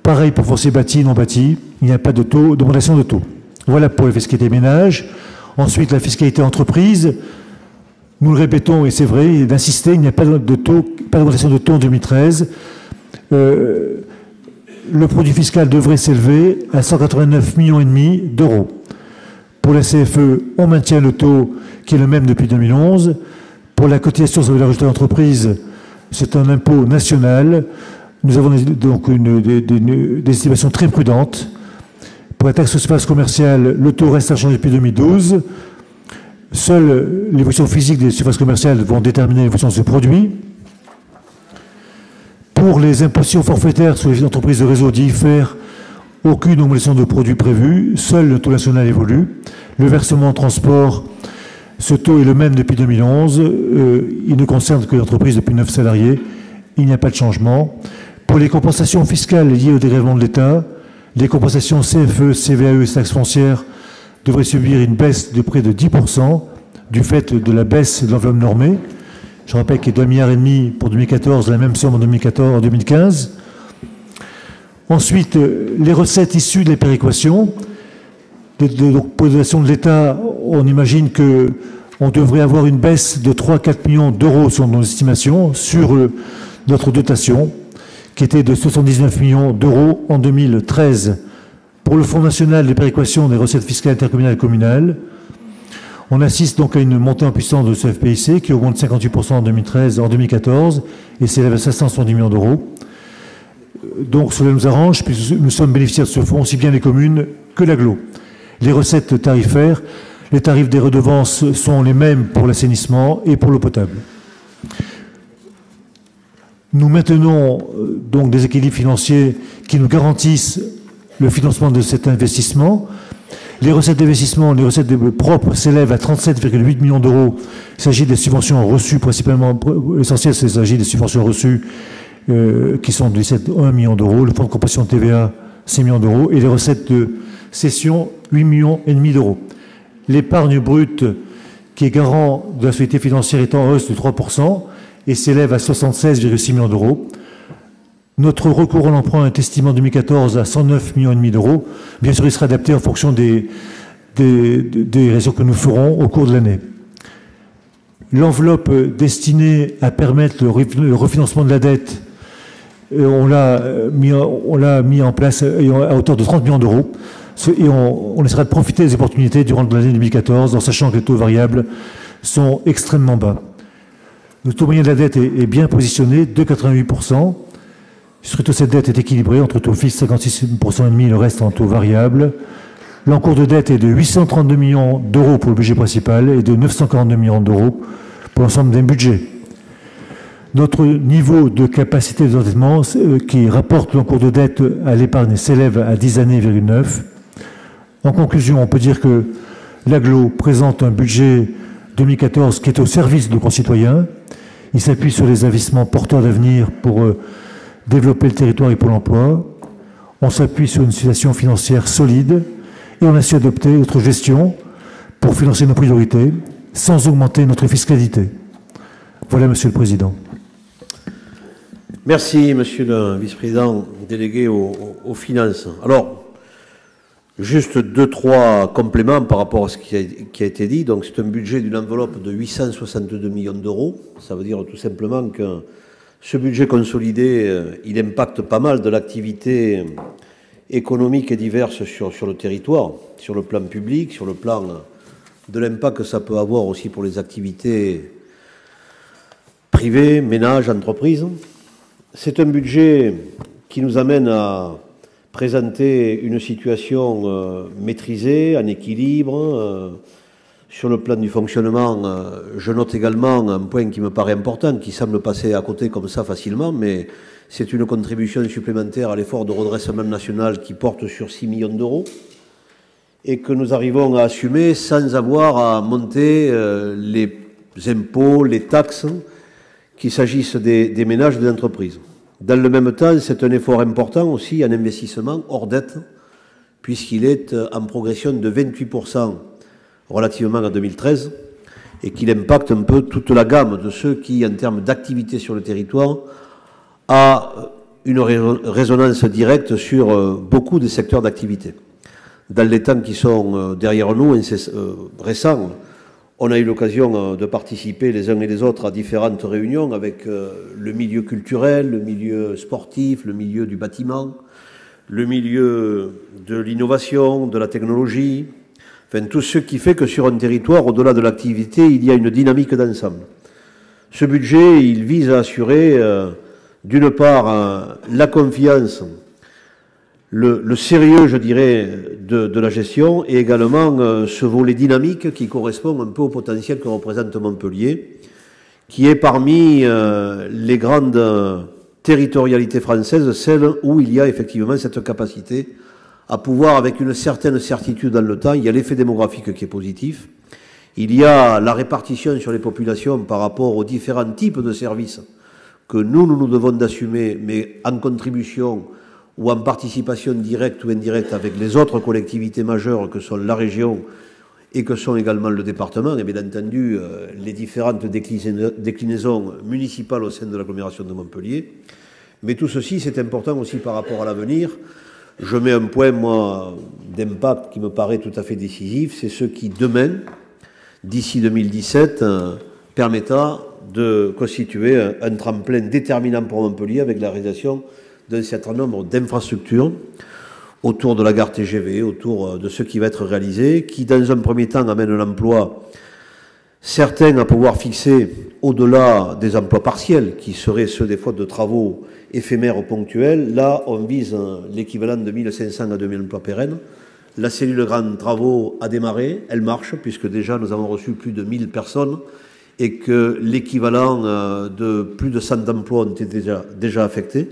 Pareil pour foncier bâti, non bâti, il n'y a pas d'augmentation de taux. Voilà pour la fiscalité ménage. Ensuite, la fiscalité entreprise, nous le répétons, et c'est vrai, d'insister, il n'y a pas d'augmentation de taux en 2013. Le produit fiscal devrait s'élever à 189,5 millions d'euros. Pour la CFE, on maintient le taux qui est le même depuis 2011. Pour la cotisation sur la valeur ajoutée d'entreprise, c'est un impôt national. Nous avons donc des estimations très prudentes. Pour la taxe sur surface commerciale, le taux reste inchangé depuis 2012. Seules l'évolution physique des surfaces commerciales vont déterminer l'évolution de ce produit. Pour les impositions forfaitaires sur les entreprises de réseau d'IFER, aucune augmentation de produits prévue, seul le taux national évolue. Le versement en transport, ce taux est le même depuis 2011. Il ne concerne que les entreprises de plus de 9 salariés. Il n'y a pas de changement. Pour les compensations fiscales liées au dégrèvement de l'État, les compensations CFE, CVAE et taxes foncières devraient subir une baisse de près de 10% du fait de la baisse de l'enveloppe normée. Je rappelle qu'il y a 2,5 milliards pour 2014, la même somme en 2015. Ensuite, les recettes issues de la péréquation. Pour les dotations de l'État, on imagine qu'on devrait avoir une baisse de 3-4 millions d'euros sur nos estimations sur notre dotation, qui était de 79 millions d'euros en 2013. Pour le Fonds national de péréquation des recettes fiscales intercommunales et communales, on assiste donc à une montée en puissance de ce FPIC qui augmente 58% en 2014 et s'élève à 570 millions d'euros. Donc cela nous arrange puisque nous sommes bénéficiaires de ce fonds, aussi bien les communes que l'agglo. Les recettes tarifaires, les tarifs des redevances sont les mêmes pour l'assainissement et pour l'eau potable. Nous maintenons donc des équilibres financiers qui nous garantissent le financement de cet investissement. Les recettes d'investissement, les recettes propres s'élèvent à 37,8 millions d'euros. Il s'agit des subventions reçues, principalement, l'essentiel, il s'agit des subventions reçues qui sont de 17,1 millions d'euros. Le fonds de compensation de TVA, 6 millions d'euros. Et les recettes de cession, 8,5 millions d'euros. L'épargne brute, qui est garant de la solidité financière, est en hausse de 3% et s'élève à 76,6 millions d'euros. Notre recours à l'emprunt est estimé en 2014 à 109,5 millions d'euros. Bien sûr, il sera adapté en fonction des raisons que nous ferons au cours de l'année. L'enveloppe destinée à permettre le refinancement de la dette, on l'a mis en place à hauteur de 30 millions d'euros. Et on essaiera de profiter des opportunités durant l'année 2014, en sachant que les taux variables sont extrêmement bas. Le taux moyen de la dette est bien positionné, 2,88%. Surtout, cette dette est équilibrée entre taux fixe 56,5% et le reste en taux variable. L'encours de dette est de 832 millions d'euros pour le budget principal et de 942 millions d'euros pour l'ensemble d'un budget. Notre niveau de capacité d'endettement qui rapporte l'encours de dette à l'épargne s'élève à 10 années,9. En conclusion, on peut dire que l'agglo présente un budget 2014 qui est au service de nos concitoyens. Il s'appuie sur les investissements porteurs d'avenir pour développer le territoire et pour l'emploi. On s'appuie sur une situation financière solide et on a su adopter notre gestion pour financer nos priorités sans augmenter notre fiscalité. Voilà, Monsieur le Président. Merci, Monsieur le Vice-président délégué aux finances. Alors, juste 2-3 compléments par rapport à ce qui a été dit. Donc, c'est un budget d'une enveloppe de 862 millions d'euros. Ça veut dire tout simplement que ce budget consolidé, il impacte pas mal de l'activité économique et diverse sur le territoire, sur le plan public, sur le plan de l'impact que ça peut avoir aussi pour les activités privées, ménages, entreprises. C'est un budget qui nous amène à présenter une situation maîtrisée, en équilibre. Sur le plan du fonctionnement, je note également un point qui me paraît important, qui semble passer à côté comme ça facilement, mais c'est une contribution supplémentaire à l'effort de redressement national qui porte sur 6 millions d'euros et que nous arrivons à assumer sans avoir à monter les impôts, les taxes qu'il s'agisse des ménages ou des entreprises. Dans le même temps, c'est un effort important aussi, un investissement hors dette, puisqu'il est en progression de 28% relativement à 2013, et qu'il impacte un peu toute la gamme de ceux qui, en termes d'activité sur le territoire, a une résonance directe sur beaucoup des secteurs d'activité. Dans les temps qui sont derrière nous, récents, on a eu l'occasion de participer les uns et les autres à différentes réunions avec le milieu culturel, le milieu sportif, le milieu du bâtiment, le milieu de l'innovation, de la technologie, enfin tout ce qui fait que sur un territoire, au-delà de l'activité, il y a une dynamique d'ensemble. Ce budget, il vise à assurer d'une part la confiance, le sérieux, je dirais, de la gestion et également ce volet dynamique qui correspond un peu au potentiel que représente Montpellier, qui est parmi les grandes territorialités françaises, celle où il y a effectivement cette capacité à pouvoir, avec une certaine certitude dans le temps, il y a l'effet démographique qui est positif, il y a la répartition sur les populations par rapport aux différents types de services que nous devons d'assumer, mais en contribution ou en participation directe ou indirecte avec les autres collectivités majeures que sont la région et que sont également le département, et bien entendu les différentes déclinaisons municipales au sein de l'agglomération de Montpellier. Mais tout ceci, c'est important aussi par rapport à l'avenir. Je mets un point, moi, d'impact qui me paraît tout à fait décisif, c'est ce qui, demain, d'ici 2017, permettra de constituer un tremplin déterminant pour Montpellier avec la réalisation d'un certain nombre d'infrastructures autour de la gare TGV, autour de ce qui va être réalisé, qui, dans un premier temps, amène l'emploi, certains à pouvoir fixer au-delà des emplois partiels, qui seraient ceux des fois de travaux éphémères ou ponctuels. Là, on vise l'équivalent de 1500 à 2000 emplois pérennes. La cellule Grands Travaux a démarré, elle marche, puisque déjà nous avons reçu plus de 1000 personnes et que l'équivalent de plus de 100 emplois ont été déjà affectés.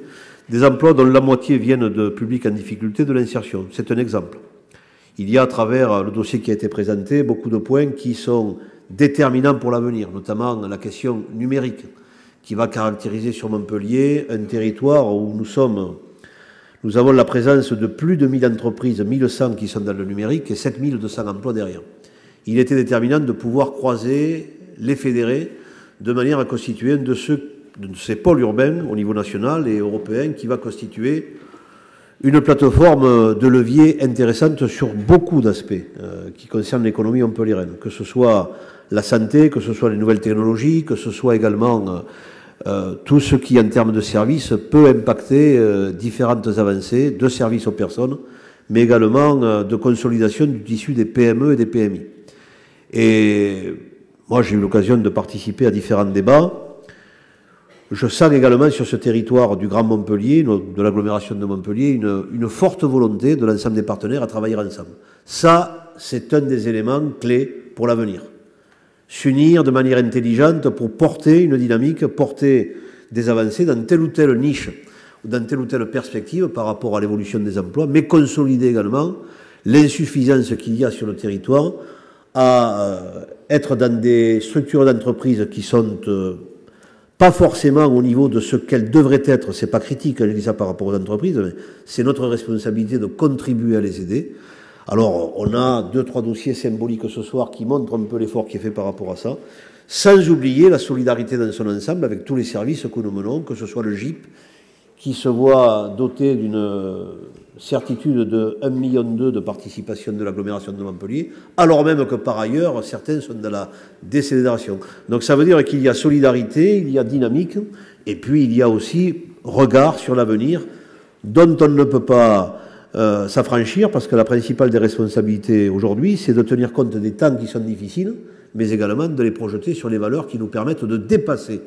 Des emplois dont la moitié viennent de publics en difficulté, de l'insertion. C'est un exemple. Il y a à travers le dossier qui a été présenté beaucoup de points qui sont déterminants pour l'avenir, notamment la question numérique qui va caractériser sur Montpellier un territoire où nous avons la présence de plus de 1000 entreprises, 1100 qui sont dans le numérique et 7200 emplois derrière. Il était déterminant de pouvoir croiser, les fédérer, de manière à constituer un de ces pôles urbains au niveau national et européen qui va constituer une plateforme de levier intéressante sur beaucoup d'aspects qui concernent l'économie montpelliéraine, que ce soit la santé, que ce soit les nouvelles technologies, que ce soit également tout ce qui, en termes de services, peut impacter différentes avancées de services aux personnes, mais également de consolidation du tissu des PME et des PMI. Et moi, j'ai eu l'occasion de participer à différents débats. Je sens également sur ce territoire du Grand Montpellier, de l'agglomération de Montpellier, une forte volonté de l'ensemble des partenaires à travailler ensemble. Ça, c'est un des éléments clés pour l'avenir. S'unir de manière intelligente pour porter une dynamique, porter des avancées dans telle ou telle niche ou dans telle ou telle perspective par rapport à l'évolution des emplois, mais consolider également l'insuffisance qu'il y a sur le territoire à être dans des structures d'entreprise qui sont pas forcément au niveau de ce qu'elles devraient être, c'est pas critique, je dis ça par rapport aux entreprises, mais c'est notre responsabilité de contribuer à les aider. Alors, on a 2-3 dossiers symboliques ce soir qui montrent un peu l'effort qui est fait par rapport à ça, sans oublier la solidarité dans son ensemble avec tous les services que nous menons, que ce soit le GIP, qui se voit doté d'une certitude de 1,2 million de participation de l'agglomération de Montpellier, alors même que par ailleurs, certains sont dans la décélération. Donc ça veut dire qu'il y a solidarité, il y a dynamique, et puis il y a aussi regard sur l'avenir, dont on ne peut pas s'affranchir, parce que la principale des responsabilités aujourd'hui, c'est de tenir compte des temps qui sont difficiles, mais également de les projeter sur les valeurs qui nous permettent de dépasser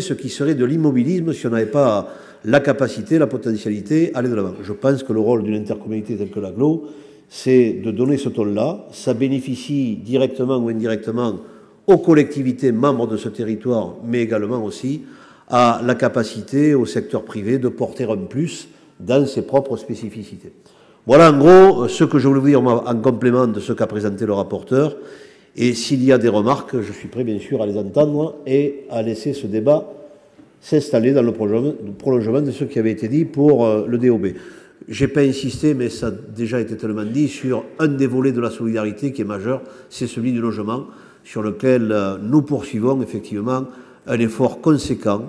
ce qui serait de l'immobilisme si on n'avait pas la capacité, la potentialité, aller de l'avant. Je pense que le rôle d'une intercommunalité telle que l'Agglo, c'est de donner ce ton-là. Ça bénéficie directement ou indirectement aux collectivités membres de ce territoire, mais également aussi à la capacité au secteur privé de porter un plus dans ses propres spécificités. Voilà en gros ce que je voulais vous dire en complément de ce qu'a présenté le rapporteur Et s'il y a des remarques, je suis prêt bien sûr à les entendre et à laisser ce débat s'installer dans le prolongement de ce qui avait été dit pour le DOB. Je n'ai pas insisté, mais ça a déjà été tellement dit, sur un des volets de la solidarité qui est majeur, c'est celui du logement, sur lequel nous poursuivons effectivement un effort conséquent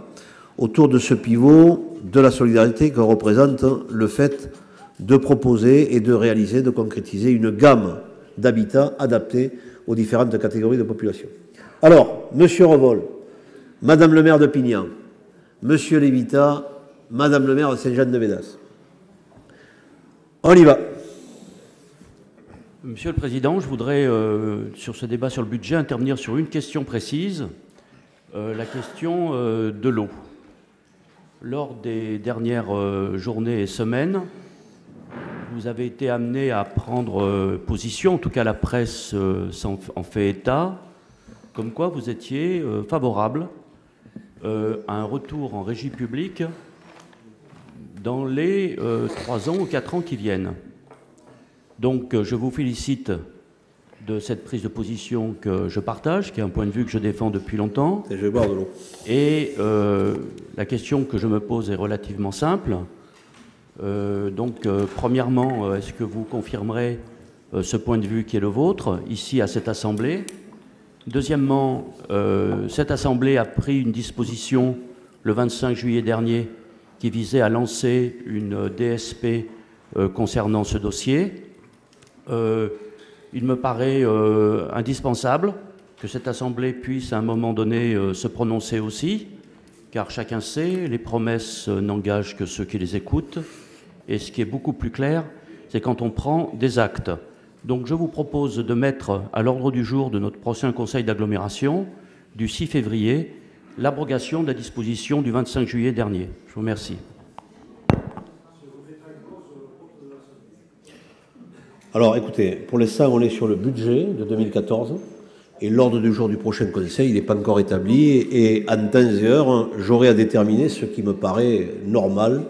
autour de ce pivot de la solidarité que représente le fait de proposer et de réaliser, de concrétiser une gamme d'habitats adaptés aux différentes catégories de population. Alors, Monsieur Revol, Madame le maire de Pignan, Monsieur Lévita, Madame le maire de Saint-Jean-de-Védas. On y va. Monsieur le Président, je voudrais, sur ce débat sur le budget, intervenir sur une question précise, la question de l'eau. Lors des dernières journées et semaines, vous avez été amené à prendre position, en tout cas la presse en fait état, comme quoi vous étiez favorable à un retour en régie publique dans les 3 ans ou 4 ans qui viennent. Donc je vous félicite de cette prise de position que je partage, qui est un point de vue que je défends depuis longtemps. Et je vais boire de l'eau. Et la question que je me pose est relativement simple. Premièrement, est-ce que vous confirmerez ce point de vue qui est le vôtre, ici à cette Assemblée? Deuxièmement, cette Assemblée a pris une disposition le 25 juillet dernier qui visait à lancer une DSP concernant ce dossier. Il me paraît indispensable que cette Assemblée puisse à un moment donné se prononcer aussi, car chacun sait, les promesses n'engagent que ceux qui les écoutent. Et ce qui est beaucoup plus clair, c'est quand on prend des actes. Donc je vous propose de mettre à l'ordre du jour de notre prochain Conseil d'agglomération, du 6 février, l'abrogation de la disposition du 25 juillet dernier. Je vous remercie. Alors écoutez, pour l'instant on est sur le budget de 2014 et l'ordre du jour du prochain Conseil il n'est pas encore établi et en temps et heure j'aurai à déterminer ce qui me paraît normal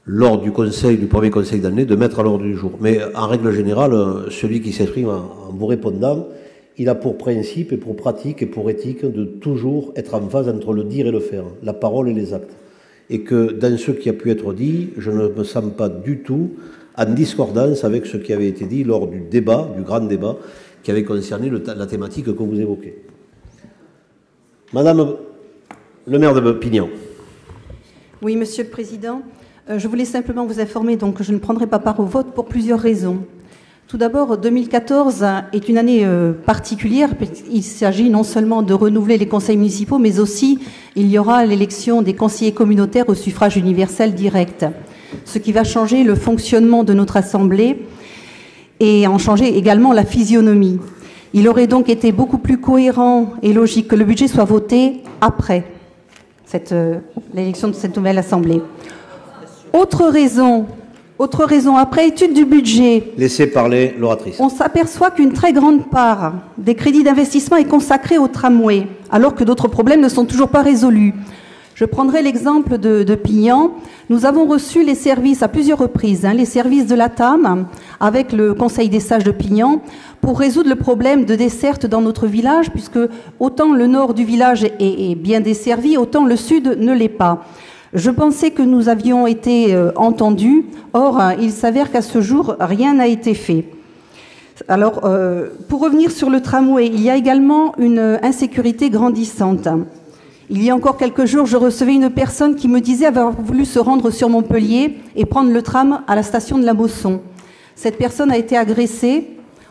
lors du premier conseil d'année, de mettre à l'ordre du jour. Mais en règle générale, celui qui s'exprime en vous répondant, il a pour principe et pour pratique et pour éthique de toujours être en phase entre le dire et le faire, la parole et les actes. Et que dans ce qui a pu être dit, je ne me sens pas du tout en discordance avec ce qui avait été dit lors du débat, du grand débat, qui avait concerné la thématique que vous évoquez. Madame le maire de Pignan. Oui, Monsieur le Président. Je voulais simplement vous informer donc, que je ne prendrai pas part au vote pour plusieurs raisons. Tout d'abord, 2014 est une année particulière. Il s'agit non seulement de renouveler les conseils municipaux, mais aussi il y aura l'élection des conseillers communautaires au suffrage universel direct, ce qui va changer le fonctionnement de notre Assemblée et en changer également la physionomie. Il aurait donc été beaucoup plus cohérent et logique que le budget soit voté après l'élection de cette nouvelle Assemblée. Autre raison, après étude du budget, laissez parler l'oratrice. On s'aperçoit qu'une très grande part des crédits d'investissement est consacrée au tramway, alors que d'autres problèmes ne sont toujours pas résolus. Je prendrai l'exemple de Pignan. Nous avons reçu les services à plusieurs reprises, les services de la TAM, avec le Conseil des sages de Pignan, pour résoudre le problème de desserte dans notre village, puisque autant le nord du village est bien desservi, autant le sud ne l'est pas. Je pensais que nous avions été entendus. Or, il s'avère qu'à ce jour, rien n'a été fait. Alors, pour revenir sur le tramway, il y a également une insécurité grandissante. Il y a encore quelques jours, je recevais une personne qui me disait avoir voulu se rendre sur Montpellier et prendre le tram à la station de la Mosson. Cette personne a été agressée,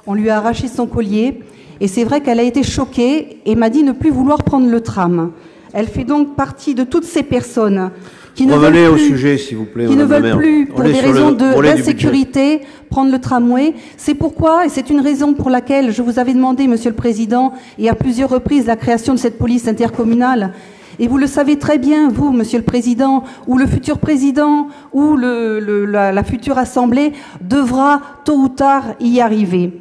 on lui a arraché son collier, et c'est vrai qu'elle a été choquée et m'a dit ne plus vouloir prendre le tram. Elle fait donc partie de toutes ces personnes qui ne veulent plus, au sujet, s'il vous plaît, qui ne veulent plus, pour des raisons d'insécurité, prendre le tramway. C'est pourquoi, et c'est une raison pour laquelle je vous avais demandé, Monsieur le Président, et à plusieurs reprises, la création de cette police intercommunale. Et vous le savez très bien, vous, Monsieur le Président, ou le futur Président, ou la future Assemblée, devra tôt ou tard y arriver.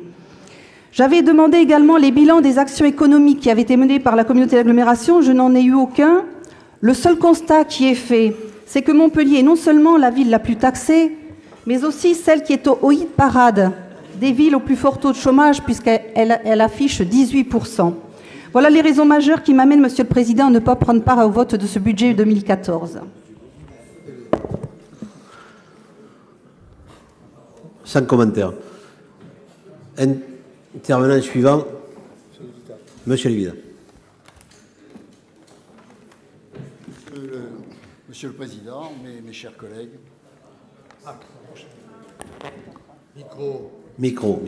J'avais demandé également les bilans des actions économiques qui avaient été menées par la communauté d'agglomération. Je n'en ai eu aucun. Le seul constat qui est fait, c'est que Montpellier est non seulement la ville la plus taxée, mais aussi celle qui est au hit parade des villes au plus fort taux de chômage, puisqu'elle affiche 18%. Voilà les raisons majeures qui m'amènent, Monsieur le Président, à ne pas prendre part au vote de ce budget 2014. Sans commentaire. Intervenant suivant, Monsieur Lévida. Monsieur le Président, mes chers collègues. Micro.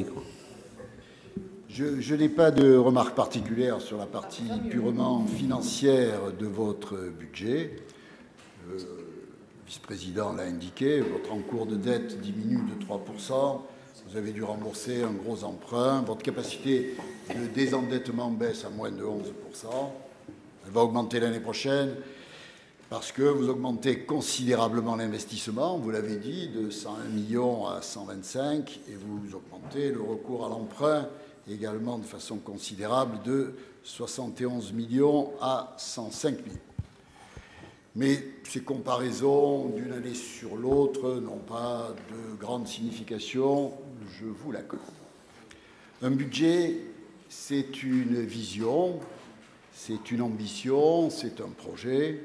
Je n'ai pas de remarque particulière sur la partie purement financière de votre budget. Le vice-président l'a indiqué, votre encours de dette diminue de 3%. Vous avez dû rembourser un gros emprunt. Votre capacité de désendettement baisse à moins de 11%. Elle va augmenter l'année prochaine parce que vous augmentez considérablement l'investissement, vous l'avez dit, de 101 millions à 125, et vous augmentez le recours à l'emprunt également de façon considérable de 71 millions à 105 millions. Mais ces comparaisons d'une année sur l'autre n'ont pas de grande signification, je vous l'accorde. Un budget, c'est une vision, c'est une ambition, c'est un projet.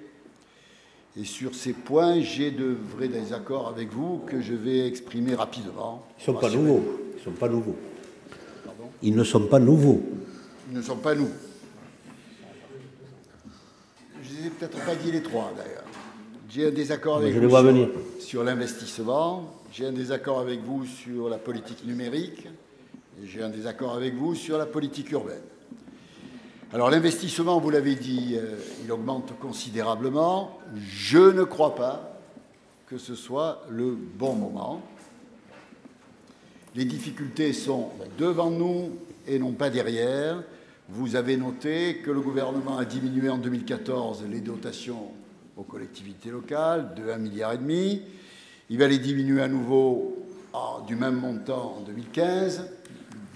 Et sur ces points, j'ai de vrais désaccords avec vous que je vais exprimer rapidement. Ils ne sont pas nouveaux. Ils ne sont pas nouveaux. Pardon ? Ils ne sont pas nouveaux. Ils ne sont pas nouveaux. Je ne les ai peut-être pas dit les trois, d'ailleurs. J'ai un désaccord avec vous sur l'investissement, j'ai un désaccord avec vous sur la politique numérique, et j'ai un désaccord avec vous sur la politique urbaine. Alors l'investissement, vous l'avez dit, il augmente considérablement. Je ne crois pas que ce soit le bon moment. Les difficultés sont devant nous et non pas derrière. Vous avez noté que le gouvernement a diminué en 2014 les dotations aux collectivités locales de 1,5 milliard. Il va les diminuer à nouveau du même montant en 2015.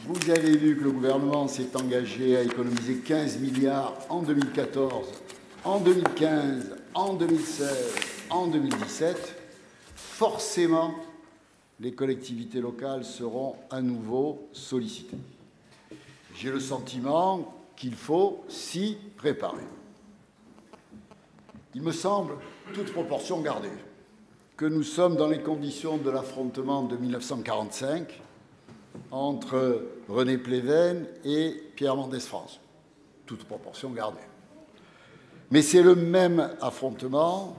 Vous avez vu que le gouvernement s'est engagé à économiser 15 milliards en 2014, en 2015, en 2016, en 2017. Forcément, les collectivités locales seront à nouveau sollicitées. J'ai le sentiment qu'il faut s'y préparer. Il me semble, toute proportion gardée, que nous sommes dans les conditions de l'affrontement de 1945 entre René Pleven et Pierre Mendès France, toute proportion gardée. Mais c'est le même affrontement,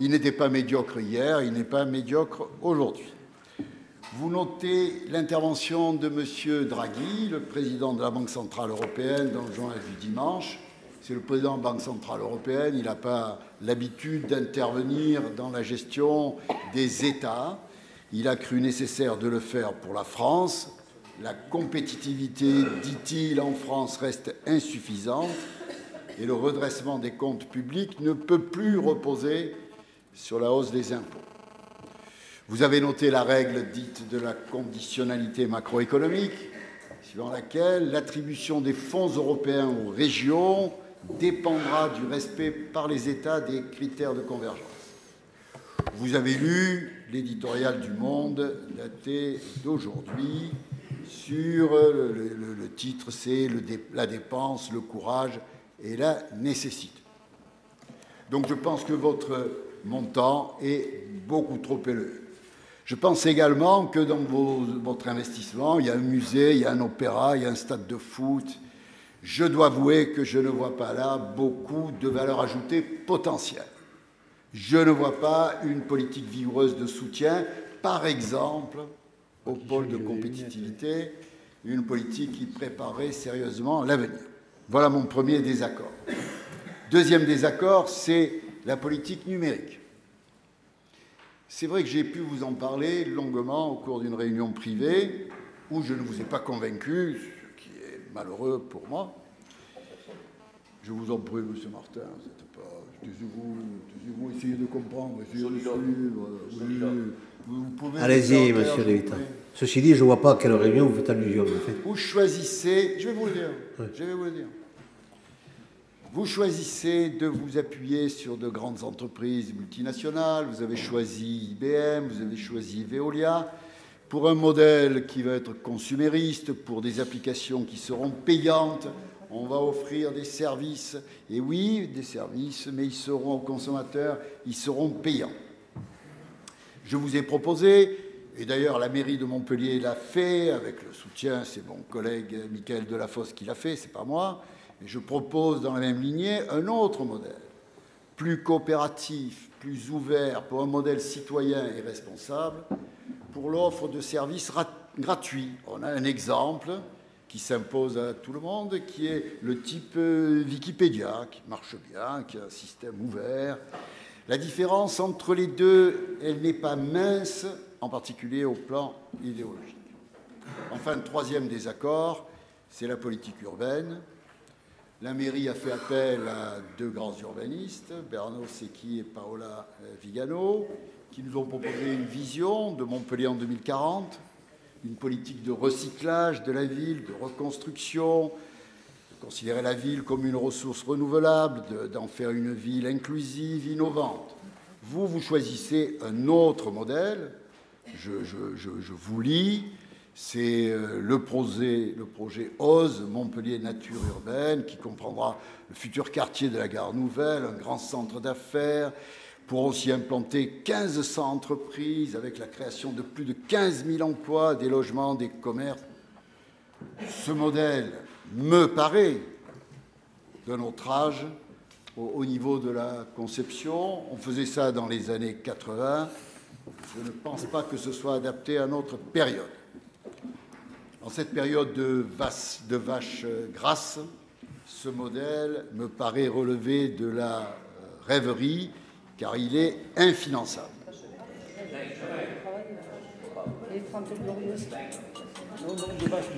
il n'était pas médiocre hier, il n'est pas médiocre aujourd'hui. Vous notez l'intervention de M. Draghi, le président de la Banque centrale européenne, dans le journal du dimanche. C'est le président de la Banque centrale européenne, il n'a pas l'habitude d'intervenir dans la gestion des États. Il a cru nécessaire de le faire pour la France. La compétitivité, dit-il, en France reste insuffisante et le redressement des comptes publics ne peut plus reposer sur la hausse des impôts. Vous avez noté la règle dite de la conditionnalité macroéconomique, suivant laquelle l'attribution des fonds européens aux régions dépendra du respect par les États des critères de convergence. Vous avez lu l'éditorial du Monde daté d'aujourd'hui sur le titre, c'est la dépense, le courage et la nécessité. Donc je pense que votre montant est beaucoup trop élevé. Je pense également que dans votre investissement, il y a un musée, il y a un opéra, il y a un stade de foot. Je dois avouer que je ne vois pas là beaucoup de valeur ajoutée potentielle. Je ne vois pas une politique vigoureuse de soutien, par exemple, au pôle de compétitivité, une politique qui préparerait sérieusement l'avenir. Voilà mon premier désaccord. Deuxième désaccord, c'est la politique numérique. C'est vrai que j'ai pu vous en parler longuement au cours d'une réunion privée où je ne vous ai pas convaincu, ce qui est malheureux pour moi. Je vous en prie, M. Martin, taisez-vous, essayez de comprendre, essayez de suivre. Vous pouvez. Allez-y, M. Lévita. Ceci dit, je ne vois pas à quelle réunion vous faites allusion. En fait. Vous choisissez, je vais vous le dire, Vous choisissez de vous appuyer sur de grandes entreprises multinationales, vous avez choisi IBM, vous avez choisi Veolia, pour un modèle qui va être consumériste, pour des applications qui seront payantes. On va offrir des services, et oui, des services, mais ils seront aux consommateurs, ils seront payants. Je vous ai proposé, et d'ailleurs la mairie de Montpellier l'a fait, avec le soutien, c'est mon collègue Michael Delafosse qui l'a fait, c'est pas moi, et je propose dans la même lignée un autre modèle, plus coopératif, plus ouvert, pour un modèle citoyen et responsable, pour l'offre de services gratuits. On a un exemple qui s'impose à tout le monde, qui est le type Wikipédia, qui marche bien, qui a un système ouvert. La différence entre les deux, elle n'est pas mince, en particulier au plan idéologique. Enfin, le troisième désaccord, c'est la politique urbaine. La mairie a fait appel à deux grands urbanistes, Bernard Secchi et Paola Vigano, qui nous ont proposé une vision de Montpellier en 2040, une politique de recyclage de la ville, de reconstruction, de considérer la ville comme une ressource renouvelable, d'en faire une ville inclusive, innovante. Vous choisissez un autre modèle, je vous lis, c'est le projet OSE, Montpellier Nature Urbaine, qui comprendra le futur quartier de la Gare Nouvelle, un grand centre d'affaires, pourront s'y implanter 1500 entreprises avec la création de plus de 15 000 emplois, des logements, des commerces. Ce modèle me paraît, de notre âge, au niveau de la conception. On faisait ça dans les années 80. Je ne pense pas que ce soit adapté à notre période. Dans cette période de vache grasse, ce modèle me paraît relever de la rêverie, car il est infinançable.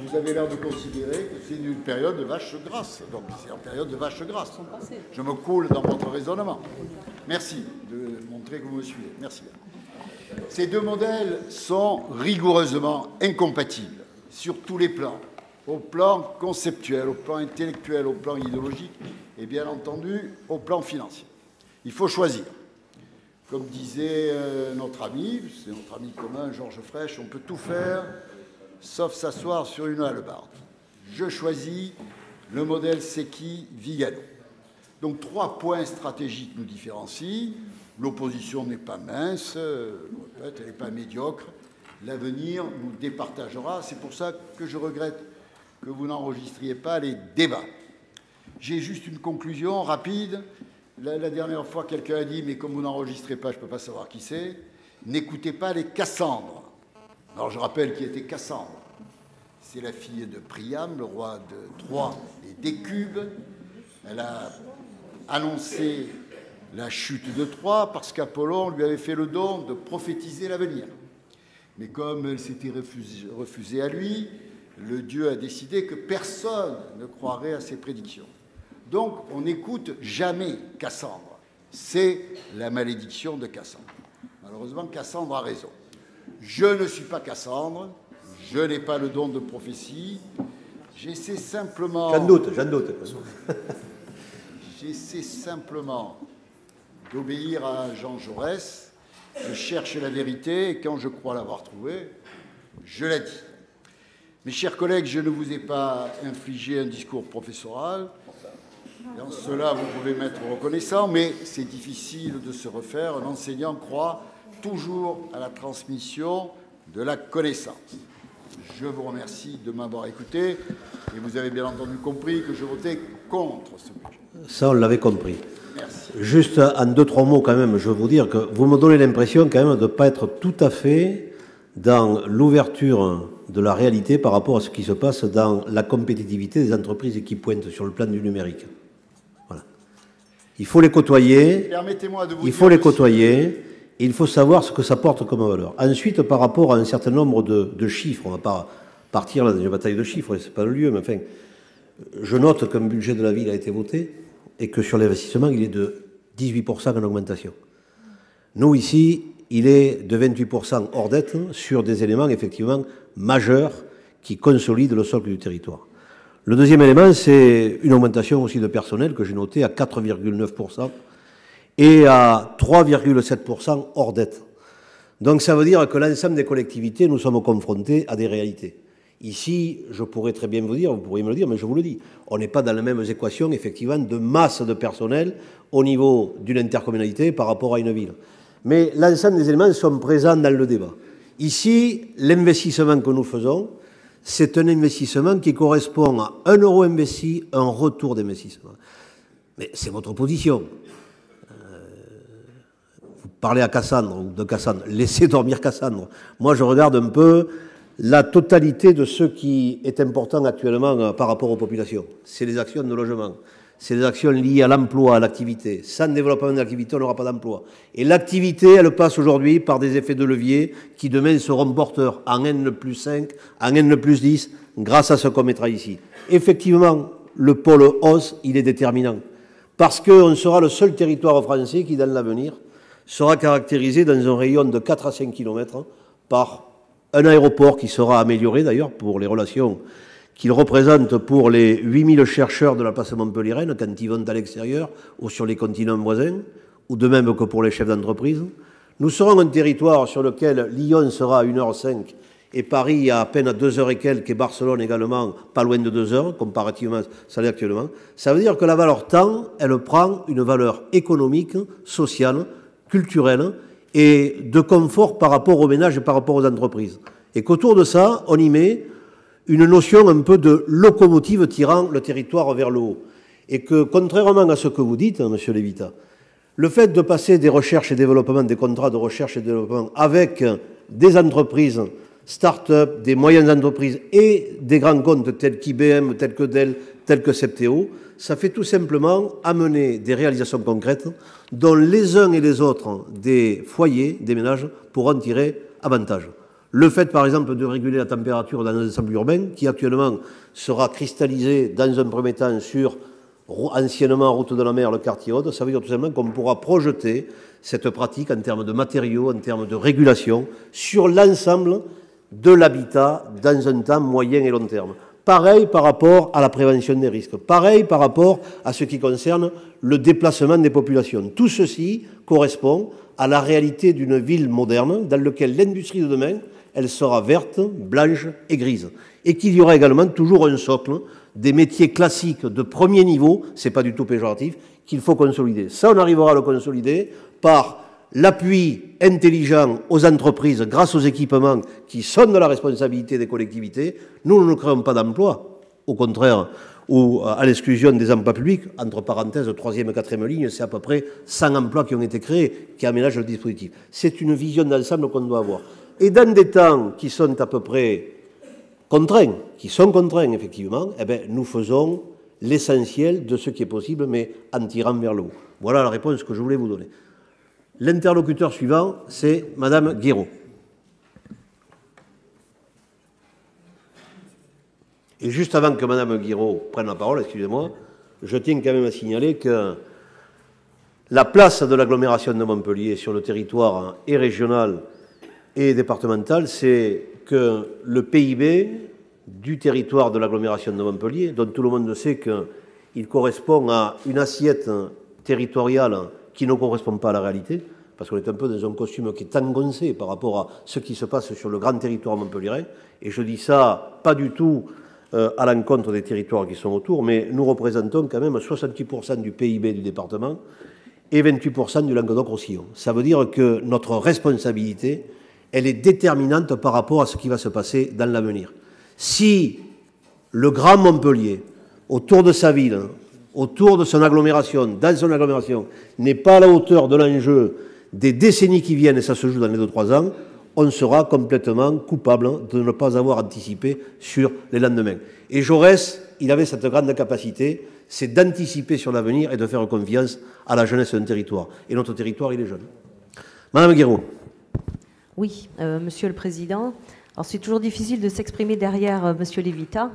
Vous avez l'air de considérer que c'est une période de vache grasse. Donc c'est en période de vache grasse. Je me coule dans votre raisonnement. Merci de montrer que vous me suivez. Merci. Ces deux modèles sont rigoureusement incompatibles sur tous les plans. Au plan conceptuel, au plan intellectuel, au plan idéologique et bien entendu au plan financier. Il faut choisir. Comme disait notre ami, c'est notre ami commun, Georges Frêche, on peut tout faire, sauf s'asseoir sur une hallebarde. Je choisis le modèle Secchi-Vigano. Donc 3 points stratégiques nous différencient. L'opposition n'est pas mince, elle n'est pas médiocre. L'avenir nous départagera. C'est pour ça que je regrette que vous n'enregistriez pas les débats. J'ai juste une conclusion rapide. La dernière fois, quelqu'un a dit « Mais comme vous n'enregistrez pas, je ne peux pas savoir qui c'est. » N'écoutez pas les Cassandres. Alors, je rappelle qui était Cassandre. C'est la fille de Priam, le roi de Troie et d'Écube. Elle a annoncé la chute de Troie parce qu'Apollon lui avait fait le don de prophétiser l'avenir. Mais comme elle s'était refusée à lui, le dieu a décidé que personne ne croirait à ses prédictions. Donc, on n'écoute jamais Cassandre. C'est la malédiction de Cassandre. Malheureusement, Cassandre a raison. Je ne suis pas Cassandre, je n'ai pas le don de prophétie. J'essaie simplement... J'en doute. J'essaie simplement d'obéir à Jean Jaurès. Je cherche la vérité et quand je crois l'avoir trouvée, je la dis. Mes chers collègues, je ne vous ai pas infligé un discours professoral. Et en cela, vous pouvez m'être reconnaissant, mais c'est difficile de se refaire. Un enseignant croit toujours à la transmission de la connaissance. Je vous remercie de m'avoir écouté et vous avez bien entendu compris que je votais contre ce budget. Ça, on l'avait compris. Merci. Juste en 2-3 mots quand même, je veux vous dire que vous me donnez l'impression quand même de ne pas être tout à fait dans l'ouverture de la réalité par rapport à ce qui se passe dans la compétitivité des entreprises qui pointent sur le plan du numérique. Voilà. Il faut les côtoyer. Permettez-moi de vous il faut les côtoyer. Et il faut savoir ce que ça porte comme valeur. Ensuite, par rapport à un certain nombre de chiffres, on ne va pas partir là dans une bataille de chiffres, ce n'est pas le lieu, mais enfin, je note qu'un budget de la ville a été voté et que sur l'investissement, il est de 18% en augmentation. Nous, ici, il est de 28% hors dette sur des éléments effectivement majeurs qui consolident le socle du territoire. Le deuxième élément, c'est une augmentation aussi de personnel que j'ai noté à 4,9% et à 3,7% hors dette. Donc ça veut dire que l'ensemble des collectivités, nous sommes confrontés à des réalités. Ici, je pourrais très bien vous dire, vous pourriez me le dire, mais je vous le dis, on n'est pas dans les mêmes équations, effectivement, de masse de personnel au niveau d'une intercommunalité par rapport à une ville. Mais l'ensemble des éléments sont présents dans le débat. Ici, l'investissement que nous faisons, c'est un investissement qui correspond à 1 euro investi, un retour d'investissement. Mais c'est votre position. Vous parlez à Cassandre, ou de Cassandre, laissez dormir Cassandre. Moi, je regarde un peu la totalité de ce qui est important actuellement par rapport aux populations. C'est les actions de logement, c'est les actions liées à l'emploi, à l'activité. Sans développement de l'activité, on n'aura pas d'emploi. Et l'activité, elle passe aujourd'hui par des effets de levier qui demain seront porteurs en N+5, en N+10, grâce à ce qu'on mettra ici. Effectivement, le pôle hausse, il est déterminant. Parce qu'on sera le seul territoire français qui, dans l'avenir, sera caractérisé dans un rayon de 4 à 5 km par un aéroport qui sera amélioré d'ailleurs pour les relations qu'il représente pour les 8000 chercheurs de la place montpelliéraine quand ils vont à l'extérieur ou sur les continents voisins, ou de même que pour les chefs d'entreprise. Nous serons un territoire sur lequel Lyon sera à 1h05 et Paris à peine à 2h et quelques et Barcelone également pas loin de 2h comparativement à ça l'est actuellement. Ça veut dire que la valeur temps, elle prend une valeur économique, sociale, culturelle et de confort par rapport aux ménages et par rapport aux entreprises. Et qu'autour de ça, on y met une notion un peu de locomotive tirant le territoire vers le haut. Et que, contrairement à ce que vous dites, monsieur Lévita, le fait de passer des recherches et développement, des contrats de recherche et développement avec des entreprises, start-up, des moyennes entreprises et des grands comptes tels qu'IBM, tels que Dell, tels que Septéo, ça fait tout simplement amener des réalisations concrètes dont les uns et les autres des foyers, des ménages, pourront tirer avantage. Le fait, par exemple, de réguler la température dans un ensemble urbain, qui actuellement sera cristallisé dans un premier temps sur, anciennement Route de la Mer, le quartier Aude, ça veut dire tout simplement qu'on pourra projeter cette pratique en termes de matériaux, en termes de régulation, sur l'ensemble de l'habitat dans un temps moyen et long terme. Pareil par rapport à la prévention des risques. Pareil par rapport à ce qui concerne le déplacement des populations. Tout ceci correspond à la réalité d'une ville moderne dans laquelle l'industrie de demain, elle sera verte, blanche et grise. Et qu'il y aura également toujours un socle des métiers classiques de premier niveau, c'est pas du tout péjoratif, qu'il faut consolider. Ça, on arrivera à le consolider par l'appui intelligent aux entreprises grâce aux équipements qui sont de la responsabilité des collectivités. Nous ne créons pas d'emplois, au contraire, ou à l'exclusion des emplois publics, entre parenthèses, 3e et 4e ligne, c'est à peu près 100 emplois qui ont été créés, qui aménagent le dispositif. C'est une vision d'ensemble qu'on doit avoir. Et dans des temps qui sont à peu près contraints, qui sont contraints effectivement, eh bien, nous faisons l'essentiel de ce qui est possible, mais en tirant vers le haut. Voilà la réponse que je voulais vous donner. L'interlocuteur suivant, c'est Madame Guiraud. Et juste avant que Madame Guiraud prenne la parole, excusez-moi, je tiens quand même à signaler que la place de l'agglomération de Montpellier sur le territoire et régional et départemental, c'est que le PIB du territoire de l'agglomération de Montpellier, dont tout le monde sait qu'il correspond à une assiette territoriale qui ne correspond pas à la réalité, parce qu'on est un peu dans un costume qui est engoncé par rapport à ce qui se passe sur le grand territoire montpelliérain, et je dis ça pas du tout à l'encontre des territoires qui sont autour, mais nous représentons quand même 70% du PIB du département et 28% du Languedoc-Roussillon. Ça veut dire que notre responsabilité, elle est déterminante par rapport à ce qui va se passer dans l'avenir. Si le Grand Montpellier, autour de sa ville, autour de son agglomération, dans son agglomération, n'est pas à la hauteur de l'enjeu des décennies qui viennent, et ça se joue dans les 2-3 ans, on sera complètement coupable de ne pas avoir anticipé sur les lendemains. Et Jaurès, il avait cette grande capacité, c'est d'anticiper sur l'avenir et de faire confiance à la jeunesse d'un territoire. Et notre territoire, il est jeune. Madame Guiraud. Oui, Monsieur le Président. Alors c'est toujours difficile de s'exprimer derrière Monsieur Lévita,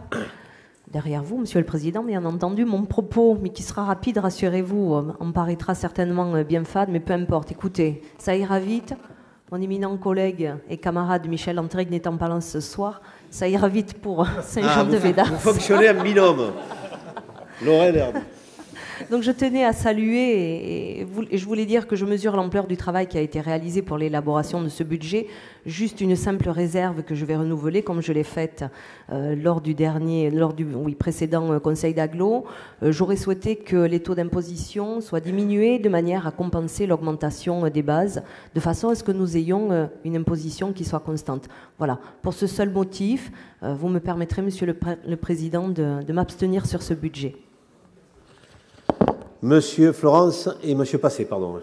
derrière vous, Monsieur le Président, bien entendu. Mon propos, mais qui sera rapide, rassurez-vous, en paraîtra certainement bien fade, mais peu importe. Écoutez, ça ira vite. Mon éminent collègue et camarade Michel Antrig n'étant pas là ce soir, ça ira vite pour Saint-Jean-de-Védas. Vous fonctionnez en binôme. Laurel Herbe. Donc je tenais à saluer et je voulais dire que je mesure l'ampleur du travail qui a été réalisé pour l'élaboration de ce budget. Juste une simple réserve que je vais renouveler, comme je l'ai faite lors du précédent Conseil d'agglo. J'aurais souhaité que les taux d'imposition soient diminués de manière à compenser l'augmentation des bases, de façon à ce que nous ayons une imposition qui soit constante. Voilà. Pour ce seul motif, vous me permettrez, Monsieur le Président, de m'abstenir sur ce budget. Monsieur Florence et Monsieur Passé, pardon.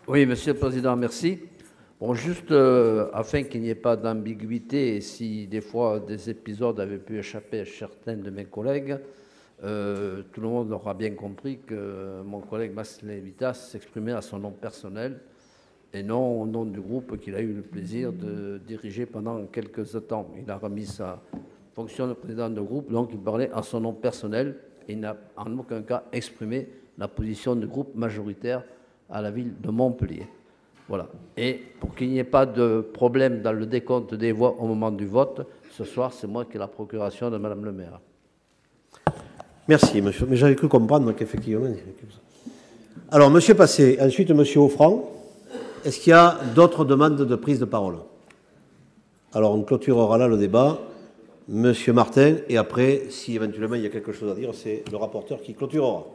Oui, Monsieur le Président, merci. Bon, juste afin qu'il n'y ait pas d'ambiguïté, et si des fois des épisodes avaient pu échapper à certains de mes collègues, tout le monde aura bien compris que mon collègue Massimilien Levita s'exprimait à son nom personnel et non au nom du groupe qu'il a eu le plaisir de diriger pendant quelques temps. Il a remis sa fonction de président de groupe, donc il parlait à son nom personnel. Il n'a en aucun cas exprimé la position du groupe majoritaire à la ville de Montpellier. Voilà. Et pour qu'il n'y ait pas de problème dans le décompte des voix au moment du vote, ce soir, c'est moi qui ai la procuration de Madame le maire. Merci, monsieur. Mais j'avais cru comprendre qu'effectivement... Alors, monsieur Passé, ensuite monsieur Offrand. Est-ce qu'il y a d'autres demandes de prise de parole? Alors, on clôturera là le débat. Monsieur Martin, et après, si éventuellement il y a quelque chose à dire, c'est le rapporteur qui clôturera.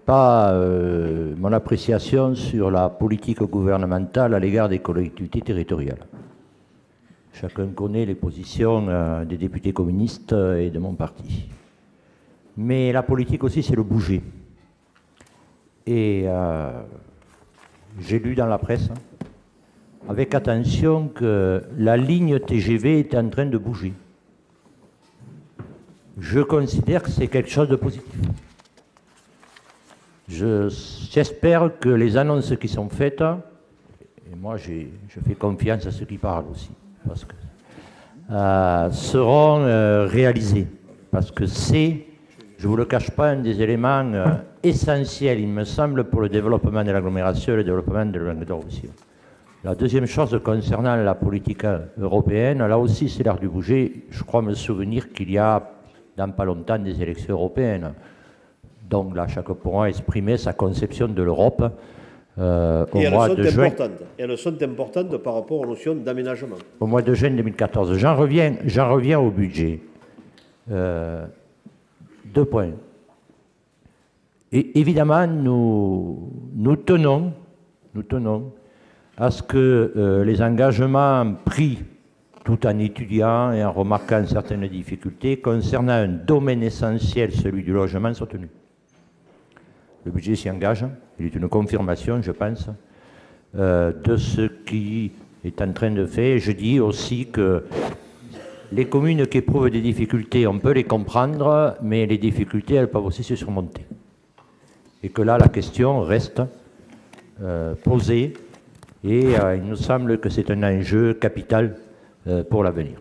Pas mon appréciation sur la politique gouvernementale à l'égard des collectivités territoriales. Chacun connaît les positions des députés communistes et de mon parti. Mais la politique aussi, c'est le bouger. Et j'ai lu dans la presse avec attention que la ligne TGV était en train de bouger. Je considère que c'est quelque chose de positif. J'espère que les annonces qui sont faites, et moi je fais confiance à ceux qui parlent aussi, parce que, seront réalisées. Parce que c'est, je ne vous le cache pas, un des éléments essentiels, il me semble, pour le développement de l'agglomération et le développement de Languedoc aussi. La deuxième chose concernant la politique européenne, là aussi c'est l'heure du bouger. Je crois me souvenir qu'il y a dans pas longtemps des élections européennes. Donc là, chacun pourra exprimer sa conception de l'Europe au mois de juin. Et elles sont importantes par rapport aux notions d'aménagement. Au mois de juin 2014. J'en reviens au budget. 2 points. Et évidemment, nous tenons à ce que les engagements pris, tout en étudiant et en remarquant certaines difficultés, concernant un domaine essentiel, celui du logement, soient tenus. Le budget s'y engage, il est une confirmation, je pense, de ce qui est en train de faire. Je dis aussi que les communes qui éprouvent des difficultés, on peut les comprendre, mais les difficultés, elles peuvent aussi se surmonter. Et que là, la question reste posée, et il nous semble que c'est un enjeu capital pour l'avenir.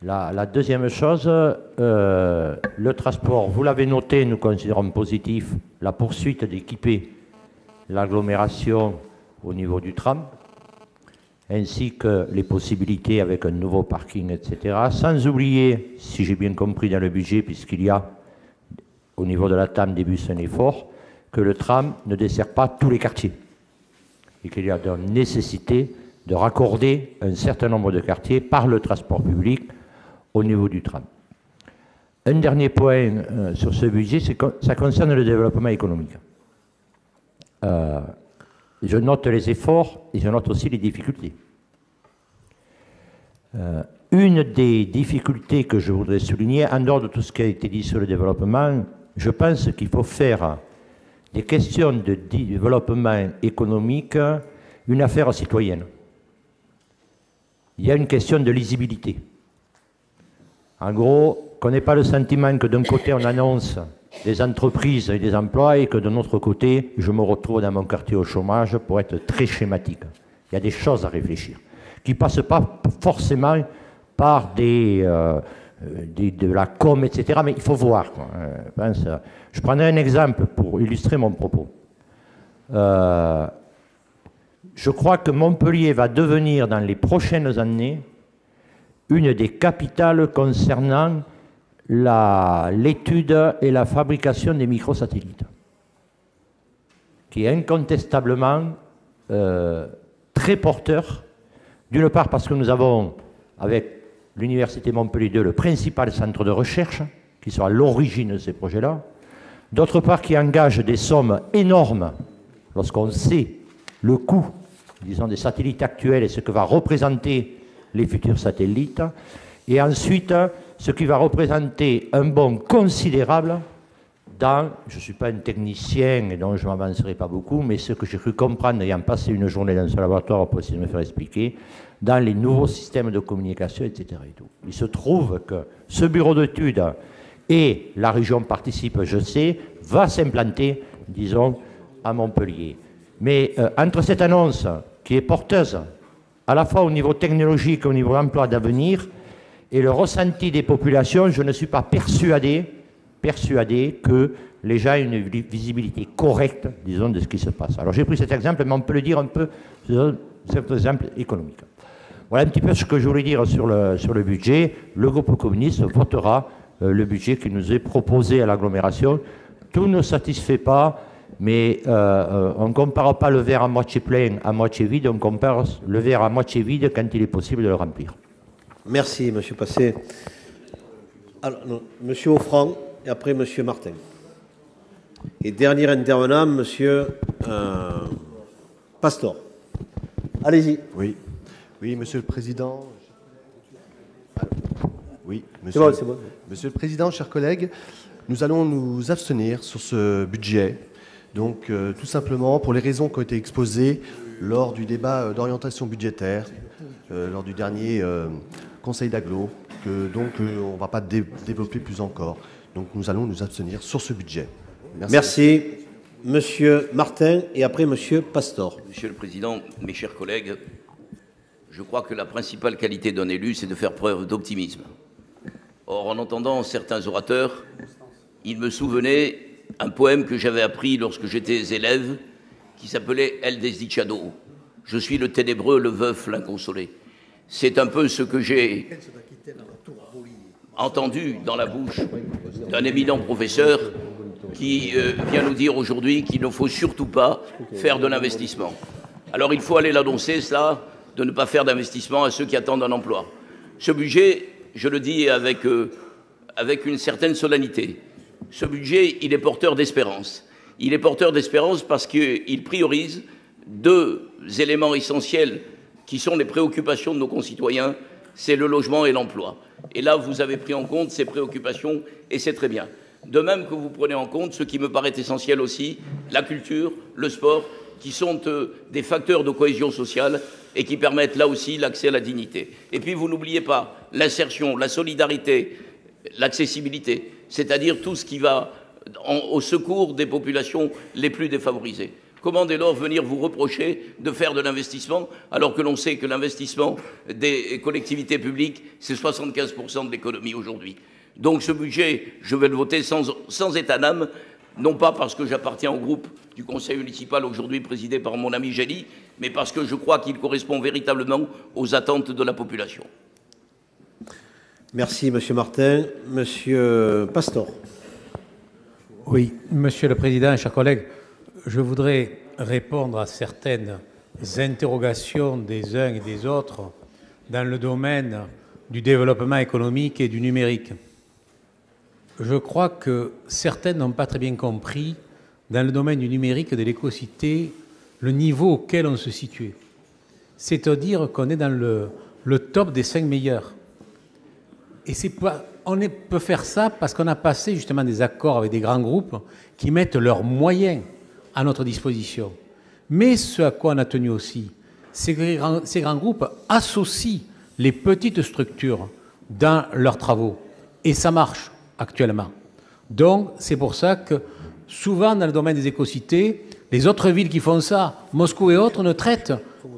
La deuxième chose, le transport, vous l'avez noté, nous considérons positif la poursuite d'équiper l'agglomération au niveau du tram, ainsi que les possibilités avec un nouveau parking, etc. Sans oublier, si j'ai bien compris dans le budget, puisqu'il y a au niveau de la TAM des bus un effort, que le tram ne dessert pas tous les quartiers et qu'il y a donc nécessité de raccorder un certain nombre de quartiers par le transport public au niveau du tram. Un dernier point sur ce budget, ça concerne le développement économique. Je note les efforts et je note aussi les difficultés. Une des difficultés que je voudrais souligner, en dehors de tout ce qui a été dit sur le développement, je pense qu'il faut faire des questions de développement économique une affaire citoyenne. Il y a une question de lisibilité. En gros, qu'on n'ait pas le sentiment que d'un côté on annonce des entreprises et des emplois et que de l'autre côté, je me retrouve dans mon quartier au chômage, pour être très schématique. Il y a des choses à réfléchir, qui ne passent pas forcément par de la com, etc. Mais il faut voir. Je prendrai un exemple pour illustrer mon propos. Je crois que Montpellier va devenir dans les prochaines années une des capitales concernant l'étude et la fabrication des microsatellites, qui est incontestablement très porteur, d'une part parce que nous avons, avec l'Université Montpellier 2, le principal centre de recherche, qui sera à l'origine de ces projets-là, d'autre part qui engage des sommes énormes, lorsqu'on sait le coût, disons, des satellites actuels et ce que va représenter les futurs satellites, et ensuite ce qui va représenter un bond considérable dans, je ne suis pas un technicien et donc je ne m'avancerai pas beaucoup, mais ce que j'ai cru comprendre ayant passé une journée dans ce laboratoire pour essayer de me faire expliquer, dans les nouveaux systèmes de communication, etc. Et tout. Il se trouve que ce bureau d'études et la région participe, je sais, va s'implanter, disons, à Montpellier. Mais entre cette annonce qui est porteuse, à la fois au niveau technologique, au niveau emploi d'avenir, et le ressenti des populations, je ne suis pas persuadé que les gens aient une visibilité correcte, disons, de ce qui se passe. Alors j'ai pris cet exemple, mais on peut le dire un peu, cet exemple économique. Voilà un petit peu ce que je voulais dire sur le budget. Le groupe communiste votera le budget qui nous est proposé à l'agglomération. Tout ne satisfait pas, mais on ne compare pas le verre à moitié plein, à moitié vide, on compare le verre à moitié vide quand il est possible de le remplir. Merci, M. Passé. Alors, non, M. Offrand et après M. Martin. Et dernier intervenant, M. Pastor. Allez-y. Oui. Oui, Monsieur le Président. Oui, c'est bon. Monsieur le Président, chers collègues, nous allons nous abstenir sur ce budget. Donc, tout simplement, pour les raisons qui ont été exposées lors du débat d'orientation budgétaire, lors du dernier Conseil d'agglo, que donc on ne va pas développer plus encore. Donc, nous allons nous abstenir sur ce budget. Merci. Monsieur Martin et après Monsieur Pastor. Monsieur le Président, mes chers collègues, je crois que la principale qualité d'un élu, c'est de faire preuve d'optimisme. Or, en entendant certains orateurs, il me souvenait un poème que j'avais appris lorsque j'étais élève, qui s'appelait « El desdichado ». Je suis le ténébreux, le veuf, l'inconsolé. C'est un peu ce que j'ai entendu dans la bouche d'un éminent professeur qui vient nous dire aujourd'hui qu'il ne faut surtout pas faire de l'investissement. Alors il faut aller l'annoncer, cela, de ne pas faire d'investissement à ceux qui attendent un emploi. Ce budget, je le dis avec une certaine solennité, ce budget, il est porteur d'espérance. Il est porteur d'espérance parce qu'il priorise deux éléments essentiels qui sont les préoccupations de nos concitoyens, c'est le logement et l'emploi. Et là, vous avez pris en compte ces préoccupations et c'est très bien. De même que vous prenez en compte ce qui me paraît essentiel aussi, la culture, le sport, qui sont des facteurs de cohésion sociale et qui permettent là aussi l'accès à la dignité. Et puis vous n'oubliez pas l'insertion, la solidarité, l'accessibilité, c'est-à-dire tout ce qui va au secours des populations les plus défavorisées. Comment dès lors venir vous reprocher de faire de l'investissement alors que l'on sait que l'investissement des collectivités publiques, c'est 75% de l'économie aujourd'hui. Donc ce budget, je vais le voter sans état d'âme, non pas parce que j'appartiens au groupe du conseil municipal aujourd'hui présidé par mon ami Gély, mais parce que je crois qu'il correspond véritablement aux attentes de la population. Merci, Monsieur Martin. Monsieur Pastor. Oui, Monsieur le Président, chers collègues, je voudrais répondre à certaines interrogations des uns et des autres dans le domaine du développement économique et du numérique. Je crois que certains n'ont pas très bien compris, dans le domaine du numérique et de l'écocité, le niveau auquel on se situait. C'est-à-dire qu'on est dans le top des 5 meilleurs. Et on peut faire ça parce qu'on a passé justement des accords avec des grands groupes qui mettent leurs moyens à notre disposition. Mais ce à quoi on a tenu aussi, c'est que ces grands groupes associent les petites structures dans leurs travaux. Et ça marche actuellement. Donc, c'est pour ça que souvent, dans le domaine des écocités, les autres villes qui font ça, Moscou et autres, ne traitent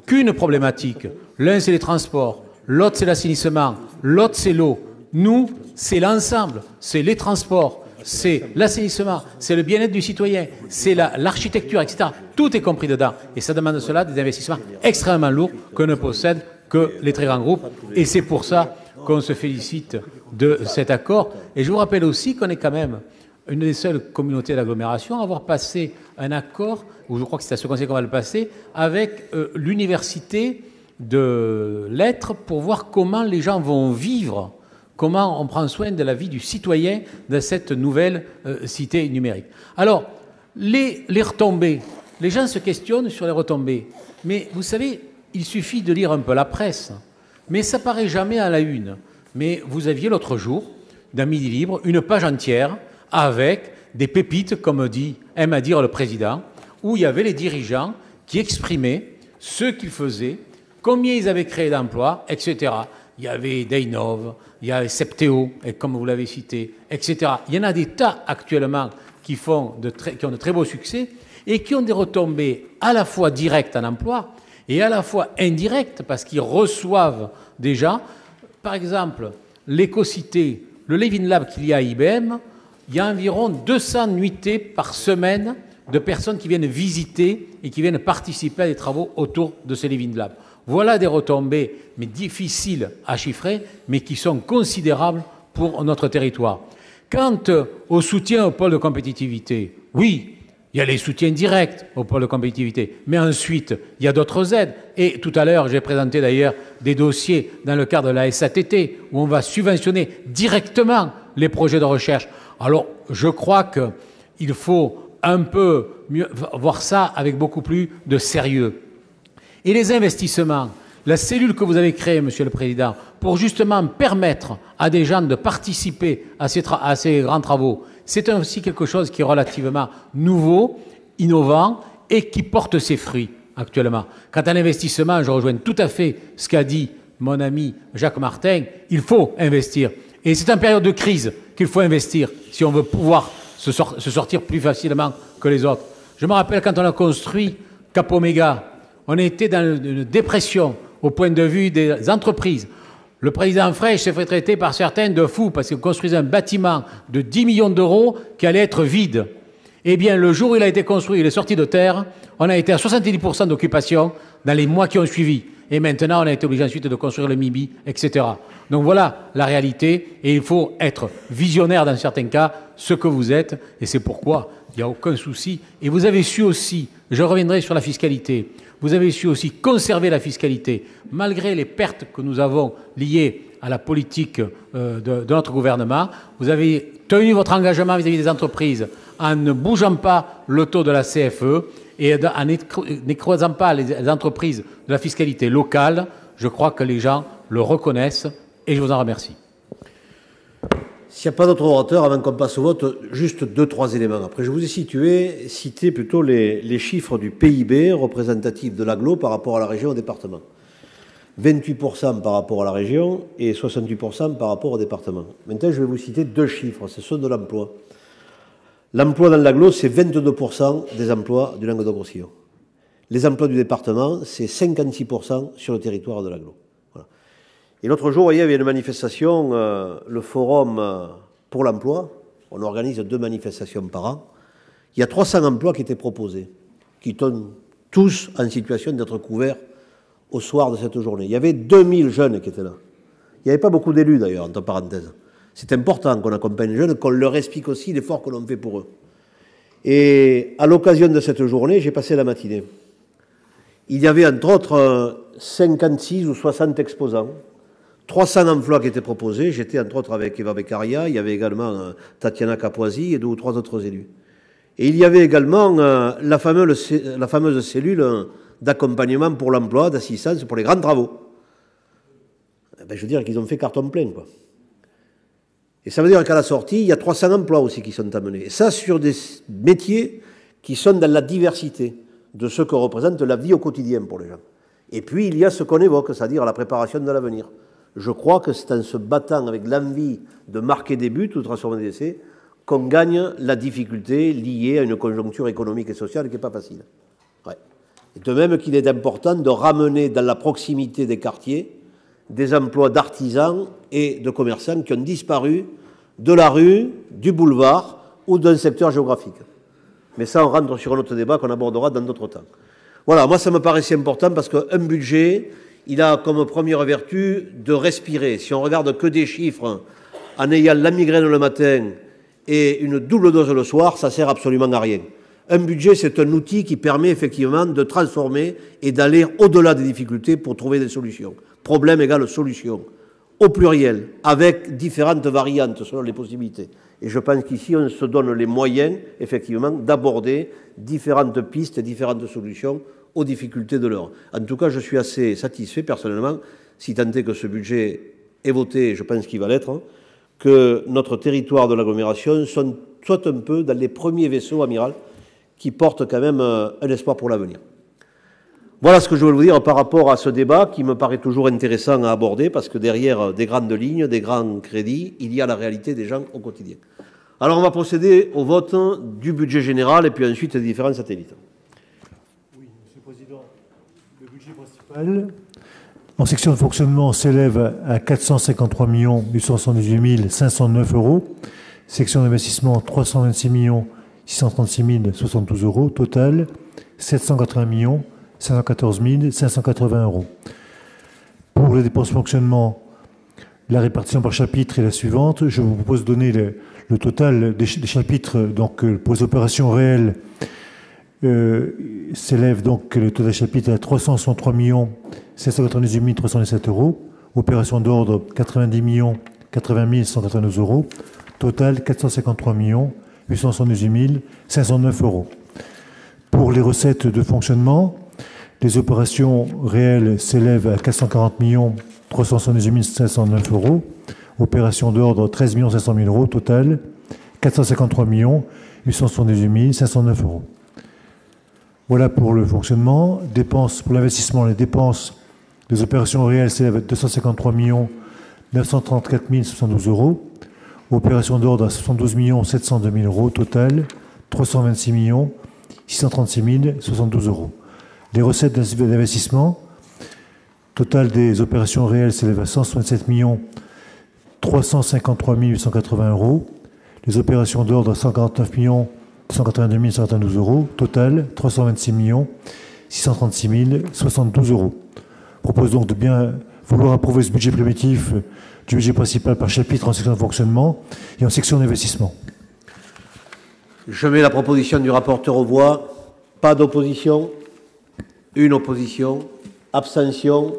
qu'une problématique. L'un, c'est les transports, l'autre, c'est l'assainissement, l'autre, c'est l'eau. Nous, c'est l'ensemble, c'est les transports, c'est l'assainissement, c'est le bien-être du citoyen, c'est l'architecture, etc. Tout est compris dedans. Et ça demande cela des investissements extrêmement lourds que ne possède que les très grands groupes. Et c'est pour ça qu'on se félicite de cet accord. Et je vous rappelle aussi qu'on est quand même une des seules communautés d'agglomération à avoir passé un accord, ou je crois que c'est à ce conseil qu'on va le passer, avec l'université de lettres pour voir comment les gens vont vivre, comment on prend soin de la vie du citoyen dans cette nouvelle cité numérique. Alors, les retombées, les gens se questionnent sur les retombées. Mais vous savez, il suffit de lire un peu la presse, mais ça paraît jamais à la une. Mais vous aviez l'autre jour, dans Midi Libre, une page entière avec des pépites, comme aime à dire le président, où il y avait les dirigeants qui exprimaient ce qu'ils faisaient, combien ils avaient créé d'emplois, etc. Il y avait Dainov, il y avait Septéo, et comme vous l'avez cité, etc. Il y en a des tas actuellement qui ont de très beaux succès et qui ont des retombées à la fois directes en emploi et à la fois indirectes parce qu'ils reçoivent des gens. Par exemple, l'éco-cité, le Levin Lab qu'il y a à IBM, il y a environ 200 nuitées par semaine de personnes qui viennent visiter et qui viennent participer à des travaux autour de ce Levin Lab. Voilà des retombées, mais difficiles à chiffrer, mais qui sont considérables pour notre territoire. Quant au soutien au pôle de compétitivité, oui, il y a les soutiens directs au pôle de compétitivité, mais ensuite, il y a d'autres aides. Et tout à l'heure, j'ai présenté d'ailleurs des dossiers dans le cadre de la SATT, où on va subventionner directement les projets de recherche. Alors, je crois qu'il faut un peu mieux voir ça avec beaucoup plus de sérieux. Et les investissements, la cellule que vous avez créée, Monsieur le Président, pour justement permettre à des gens de participer à ces grands travaux, c'est aussi quelque chose qui est relativement nouveau, innovant et qui porte ses fruits actuellement. Quant à l'investissement, je rejoins tout à fait ce qu'a dit mon ami Jacques Martin, il faut investir. Et c'est en période de crise qu'il faut investir si on veut pouvoir se sortir plus facilement que les autres. Je me rappelle quand on a construit Cap Omega, on était dans une dépression au point de vue des entreprises. Le président Frey s'est fait traiter par certains de fou parce qu'il construisait un bâtiment de 10 millions d'euros qui allait être vide. Eh bien, le jour où il a été construit, il est sorti de terre, on a été à 70% d'occupation dans les mois qui ont suivi. Et maintenant, on a été obligé ensuite de construire le MIBI, etc. Donc voilà la réalité, et il faut être visionnaire dans certains cas, ce que vous êtes, et c'est pourquoi il n'y a aucun souci. Et vous avez su aussi, je reviendrai sur la fiscalité, vous avez su aussi conserver la fiscalité, malgré les pertes que nous avons liées à la politique de notre gouvernement. Vous avez tenu votre engagement vis-à-vis des entreprises en ne bougeant pas le taux de la CFE et en n'écrasant pas les entreprises de la fiscalité locale. Je crois que les gens le reconnaissent et je vous en remercie. S'il n'y a pas d'autres orateurs, avant qu'on passe au vote, juste 2-3 éléments. Après, je vous ai cité plutôt les chiffres du PIB représentatif de l'agglo par rapport à la région et au département. 28% par rapport à la région et 68% par rapport au département. Maintenant, je vais vous citer 2 chiffres, ce sont de l'emploi. L'emploi dans l'agglo, c'est 22% des emplois du Languedoc-Roussillon. Les emplois du département, c'est 56% sur le territoire de l'agglo. Voilà. Et l'autre jour, vous voyez, il y avait une manifestation, le Forum pour l'emploi. On organise 2 manifestations par an. Il y a 300 emplois qui étaient proposés, qui sont tous en situation d'être couverts au soir de cette journée. Il y avait 2000 jeunes qui étaient là. Il n'y avait pas beaucoup d'élus, d'ailleurs, entre parenthèses. C'est important qu'on accompagne les jeunes, qu'on leur explique aussi l'effort que l'on fait pour eux. Et à l'occasion de cette journée, j'ai passé la matinée. Il y avait entre autres 56 ou 60 exposants, 300 emplois qui étaient proposés. J'étais entre autres avec Eva Beccaria, il y avait également Tatiana Capoisi et 2 ou 3 autres élus. Et il y avait également la fameuse cellule d'accompagnement pour l'emploi, d'assistance pour les grands travaux. Ben, je veux dire qu'ils ont fait carton plein, quoi. Et ça veut dire qu'à la sortie, il y a 300 emplois aussi qui sont amenés. Et ça sur des métiers qui sont dans la diversité de ce que représente la vie au quotidien pour les gens. Et puis, il y a ce qu'on évoque, c'est-à-dire la préparation de l'avenir. Je crois que c'est en se battant avec l'envie de marquer des buts ou de transformer des essais qu'on gagne la difficulté liée à une conjoncture économique et sociale qui n'est pas facile. Ouais. Et de même qu'il est important de ramener dans la proximité des quartiers des emplois d'artisans et de commerçants qui ont disparu de la rue, du boulevard ou d'un secteur géographique. Mais ça, on rentre sur un autre débat qu'on abordera dans d'autres temps. Voilà, moi, ça me paraissait important parce qu'un budget, il a comme première vertu de respirer. Si on regarde que des chiffres en ayant la migraine le matin et une double dose le soir, ça sert absolument à rien. Un budget, c'est un outil qui permet effectivement de transformer et d'aller au-delà des difficultés pour trouver des solutions. Problème égale solution, au pluriel, avec différentes variantes selon les possibilités. Et je pense qu'ici, on se donne les moyens, effectivement, d'aborder différentes pistes et différentes solutions aux difficultés de l'heure. En tout cas, je suis assez satisfait, personnellement, si tant est que ce budget est voté, je pense qu'il va l'être, que notre territoire de l'agglomération soit un peu dans les premiers vaisseaux, amiral, qui portent quand même un espoir pour l'avenir. Voilà ce que je veux vous dire par rapport à ce débat qui me paraît toujours intéressant à aborder parce que derrière des grandes lignes, des grands crédits, il y a la réalité des gens au quotidien. Alors on va procéder au vote du budget général et puis ensuite des différents satellites. Oui, Monsieur le Président, le budget principal en section de fonctionnement s'élève à 453 878 509 €. Section d'investissement 326 636 072 €. Total 780 514 580 €. Pour les dépenses de fonctionnement, la répartition par chapitre est la suivante. Je vous propose de donner le total des chapitres. Donc, pour les opérations réelles, s'élève donc le total des chapitres à 363 798 317 €. Opérations d'ordre 90 80 192 €. Total 453 878 509 €. Pour les recettes de fonctionnement, les opérations réelles s'élèvent à 440 378 509 €. Opérations d'ordre 13 500 000 €. Total 453 878 509 €. Voilà pour le fonctionnement. Dépenses pour l'investissement, les dépenses des opérations réelles s'élèvent à 253 934 072 €. Opérations d'ordre à 72 702 000 €. Total 326 636 072 €. Les recettes d'investissement, total des opérations réelles s'élève à 167 353 880 €. Les opérations d'ordre à 149 182 192 €. Total 326 636 072 €. Je propose donc de bien vouloir approuver ce budget primitif du budget principal par chapitre en section de fonctionnement et en section d'investissement. Je mets la proposition du rapporteur aux voix. Pas d'opposition. Une opposition. Abstention.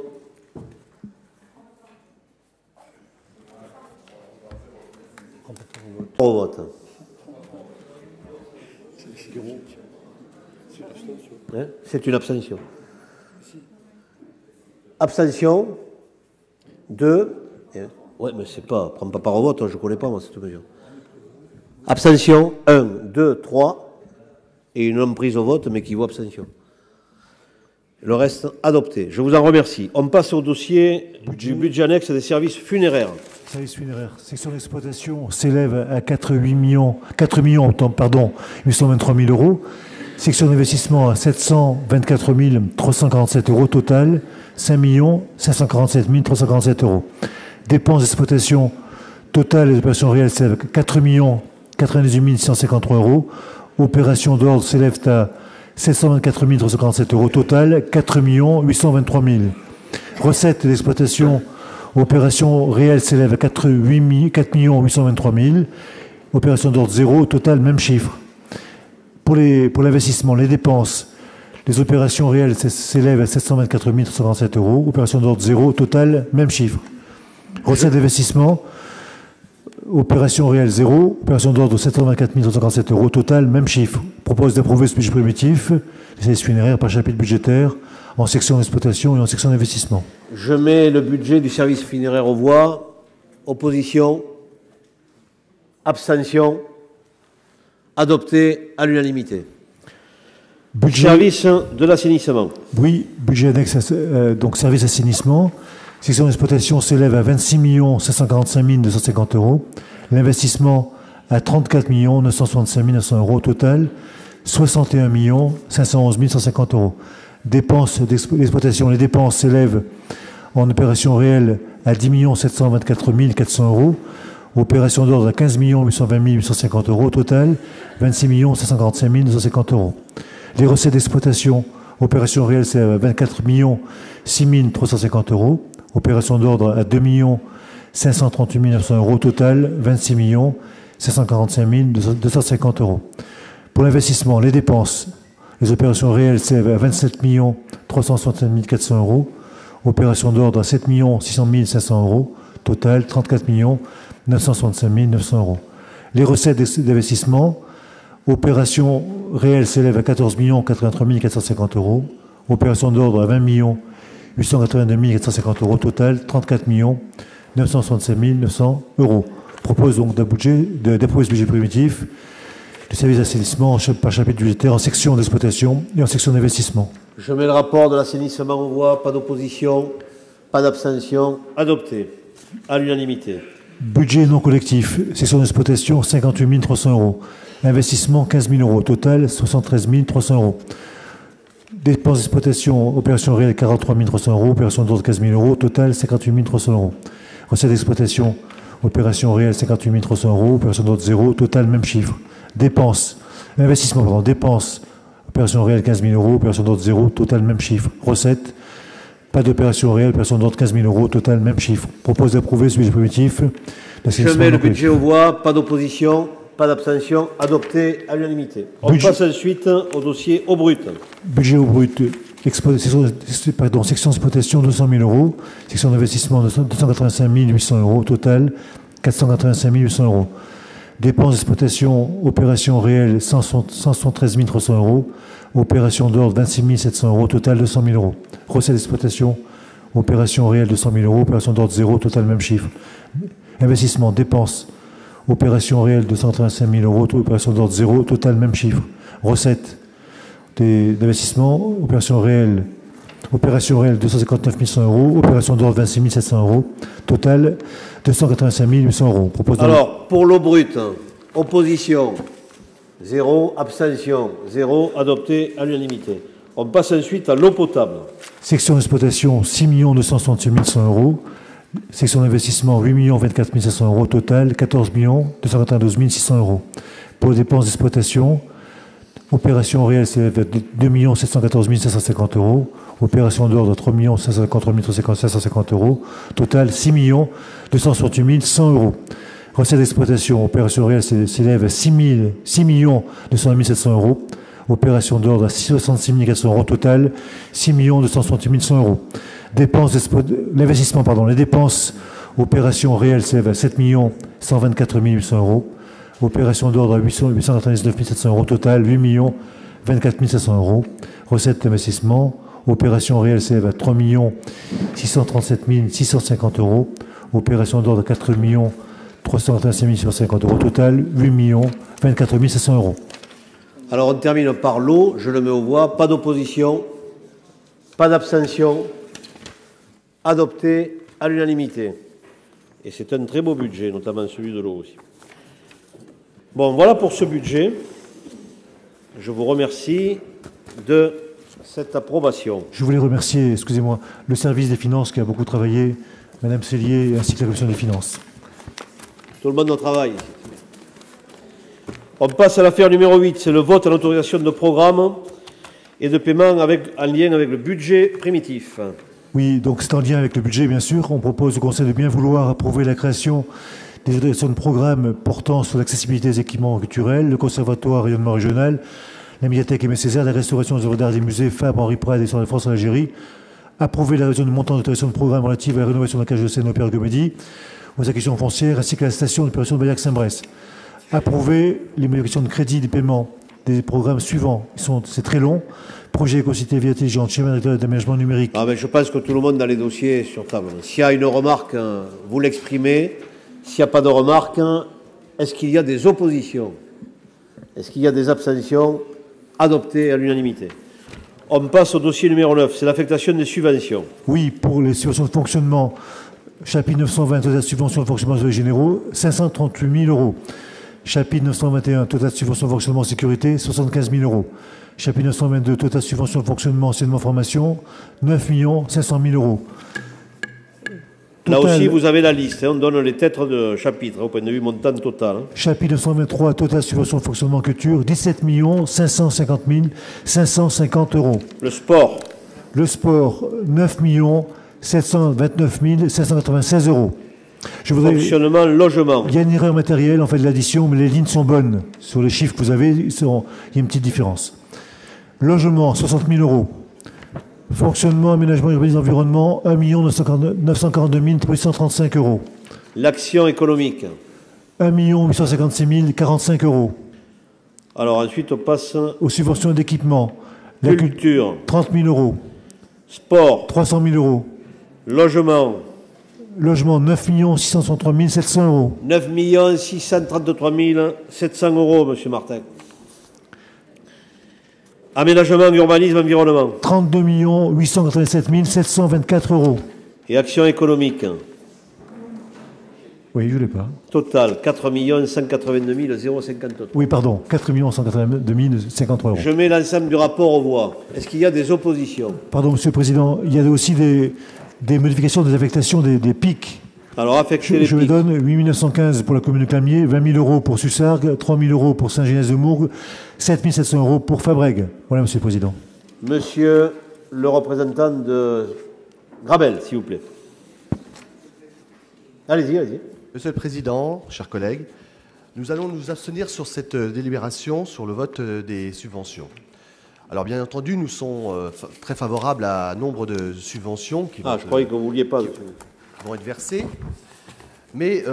Au vote. C'est une abstention. Abstention. 2. Ouais, mais c'est pas. Prends pas part au vote, je ne connais pas moi cette mesure. Abstention. 1, 2, 3. Et une non prise au vote, mais qui vaut abstention. Le reste, adopté. Je vous en remercie. On passe au dossier du budget annexe des services funéraires. Services funéraires. Section d'exploitation s'élève à 4 823 000 €. Section d'investissement à 724 347 € total, 5 547 347 €. Dépenses d'exploitation totale des opérations réelles s'élèvent à 4 98 653 €. Opérations d'ordre s'élèvent à 724 347 € total, 4 823 000. Recettes d'exploitation, opérations réelles s'élèvent à 4 823 000. Opérations d'ordre 0, total, même chiffre. Pour l'investissement, les dépenses, les opérations réelles s'élèvent à 724 347 €. Opérations d'ordre 0, total, même chiffre. Recettes d'investissement, opération réelle 0, opération d'ordre 724 347 €, total, même chiffre. Propose d'approuver ce budget primitif, les services funéraires par chapitre budgétaire, en section d'exploitation et en section d'investissement. Je mets le budget du service funéraire aux voix. Opposition. Abstention. Adopté à l'unanimité. Service de l'assainissement. Oui, budget annexe, donc service assainissement. Section d'exploitation s'élève à 26 545 250 €. L'investissement à 34 965 900 € total, 61 511 150 €. Dépenses d'exploitation. Les dépenses s'élèvent en opération réelle à 10 724 400 €. Opération d'ordre à 15 820 850 € total, 26 545 250 €. Les recettes d'exploitation Opération réelle s'élève à 24 6 350 euros. Opération d'ordre à 2 538 900 euros. Total, 26 545 250 euros. Pour l'investissement, les dépenses, les opérations réelles s'élèvent à 27 367 400 euros. Opération d'ordre à 7 600 500 euros. Total, 34 965 900 euros. Les recettes d'investissement, opération réelle s'élève à 14 83 450 euros. Opération d'ordre à 20 882 450 euros. Total, 34 965 900 euros. Propose donc d'approuver ce budget primitif du service d'assainissement par chapitre budgétaire en section d'exploitation et en section d'investissement. Je mets le rapport de l'assainissement en voie. Pas d'opposition, pas d'abstention. Adopté à l'unanimité. Budget non collectif, section d'exploitation 58 300 euros. Investissement 15 000 euros. Total 73 300 euros. Dépenses d'exploitation, opération réelle 43 300 euros. Opération d'ordre 15 000 euros. Total 58 300 euros. Recette d'exploitation, opération réelle 58 300 euros. Opération d'ordre 0. Total même chiffre. Dépenses, investissement, pardon, dépenses, opération réelle 15 000 euros. Opération d'ordre 0. Total même chiffre. Recette, pas d'opération réelle, opération d'ordre 15 000 euros, total même chiffre. Propose d'approuver ce budget primitif. Je mets le budget aux voix, pas d'opposition, pas d'abstention, adopté à l'unanimité. On passe ensuite au dossier au brut. Budget au brut, section d'exploitation 200 000 euros, section d'investissement 285 800 euros, total 485 800 euros. Dépenses d'exploitation, opération réelle 173 300 euros. Opération d'ordre 26 700 euros, total 200 000 euros. Recette d'exploitation, opération réelle 200 000 euros, opération d'ordre 0, total même chiffre. Investissement, dépenses, opération réelle 285 000 euros, opération d'ordre 0, total même chiffre. Recette d'investissement, opération réelle 259 100 euros, opération d'ordre 26 700 euros, total 285 800 euros. Alors, pour l'eau brute, opposition 0, abstention 0, adopté à l'unanimité. On passe ensuite à l'eau potable. Section d'exploitation 6 268 100 euros. Section d'investissement 8 24 500 euros. Total 14 292 600 euros. Pour les dépenses d'exploitation, opération réelle c'est 2 714 550 euros. Opération d'ordre 3 553 550 euros. Total 6 268 100 euros. Recette d'exploitation, opération réelle s'élève à 6 200 700 euros. Opération d'ordre à 66 400 euros. Total 6 268 100 euros. L'investissement, les dépenses, opération réelle s'élève à 7 124 800 euros. Opération d'ordre à 899 700 euros. Total 8 24 700 euros. Recette d'investissement, opération réelle s'élève à 3 637 650 euros. Opération d'ordre à 4 385 650 euros. Total 8 24 700 euros. Alors on termine par l'eau, je le mets aux voix, pas d'opposition, pas d'abstention, adopté à l'unanimité. Et c'est un très beau budget, notamment celui de l'eau aussi. Bon, voilà pour ce budget. Je vous remercie de cette approbation. Je voulais remercier, excusez-moi, le service des finances qui a beaucoup travaillé, Madame Cellier, ainsi que la commission des finances. Tout le monde au travail. On passe à l'affaire numéro 8, c'est le vote à l'autorisation de programme et de paiement en lien avec le budget primitif. Oui, donc c'est en lien avec le budget, bien sûr. On propose au Conseil de bien vouloir approuver la création des autorisations de programme portant sur l'accessibilité des équipements culturels, le conservatoire rayonnement régional, la médiathèque Aimé Césaire, la restauration des œuvres d'art des musées Fabre, Henri Prade et Histoire de France en Algérie. Approuver la révision du montant d'autorisation de programme relative à la rénovation de la cage de scène au Opéra Comédie, aux acquisitions foncières, ainsi qu'à la station d'opération de Baillac-Saint-Brest. Approuver les modifications de crédit des paiements des programmes suivants. C'est très long. Projet éco-cité vie intelligente, schéma d'aménagement numérique. Je pense que tout le monde a les dossiers sur table. S'il y a une remarque, vous l'exprimez. S'il n'y a pas de remarque, est-ce qu'il y a des oppositions? Est-ce qu'il y a des abstentions? Adoptées à l'unanimité. On passe au dossier numéro 9, c'est l'affectation des subventions. Oui, pour les subventions de fonctionnement, chapitre 920, total de subventions de fonctionnement des généraux, 538 000 euros. Chapitre 921, total de subvention de fonctionnement sécurité, 75 000 euros. Chapitre 922, total de subvention de fonctionnement enseignement formation, 9 500 000 euros. Là aussi, vous avez la liste. On donne les têtes de chapitre, au point de vue montant total. Chapitre 923, total subvention de fonctionnement culture, 17 550 550 euros. Le sport. Le sport, 9 729 596 euros. Fonctionnement, logement. Il y a une erreur matérielle, en fait, de l'addition, mais les lignes sont bonnes. Sur les chiffres que vous avez, il y a une petite différence. Logement, 60 000 euros. Fonctionnement, aménagement, urbanisme, environnement, 1 942 335 euros. L'action économique. 1 856 045 euros. Alors ensuite, on passe aux subventions d'équipement. Culture. 30 000 euros. Sport. 300 000 euros. Logement. Logement, 9 663 700 euros. 9 633 700 euros, monsieur Martin. Aménagement, urbanisme, environnement. 32 887 724 euros. Et action économique. Oui, je ne l'ai pas. Total, 4 182 053. Oui, pardon, 4 182 053 euros. Je mets l'ensemble du rapport aux voix. Est-ce qu'il y a des oppositions? Pardon, monsieur le Président, il y a aussi des modifications des affectations des pics. Alors, affecter les pics. Je les donne 8 915 pour la commune de Clamiers, 20 000 euros pour Sussargues, 3 000 euros pour Saint-Genès-de-Mourgues, 7 700 euros pour Fabrègues. Voilà, monsieur le Président. Monsieur le représentant de Grabel, s'il vous plaît. Allez-y, allez-y. Monsieur le Président, chers collègues, nous allons nous abstenir sur cette délibération sur le vote des subventions. Alors bien entendu, nous sommes très favorables à un nombre de subventions qui vont, je croyais que vous ne vouliez pas. Qui vont être versées. Mais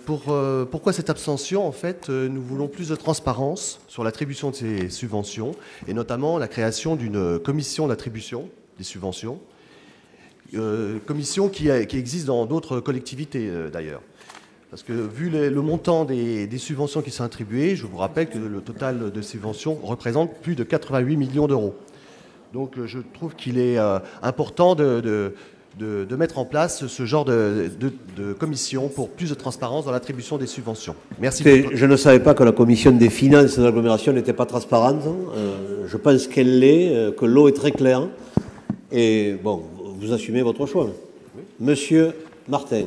pourquoi cette abstention? En fait, nous voulons plus de transparence sur l'attribution de ces subventions, et notamment la création d'une commission d'attribution des subventions, commission qui existe dans d'autres collectivités d'ailleurs. Parce que vu le montant des subventions qui sont attribuées, je vous rappelle que le total de subventions représente plus de 88 millions d'euros. Donc je trouve qu'il est important de mettre en place ce genre de commission pour plus de transparence dans l'attribution des subventions. Merci. Je ne savais pas que la commission des finances de l'agglomération n'était pas transparente. Je pense qu'elle l'est, que l'eau est très claire. Et bon, vous assumez votre choix. Oui. Monsieur Martin.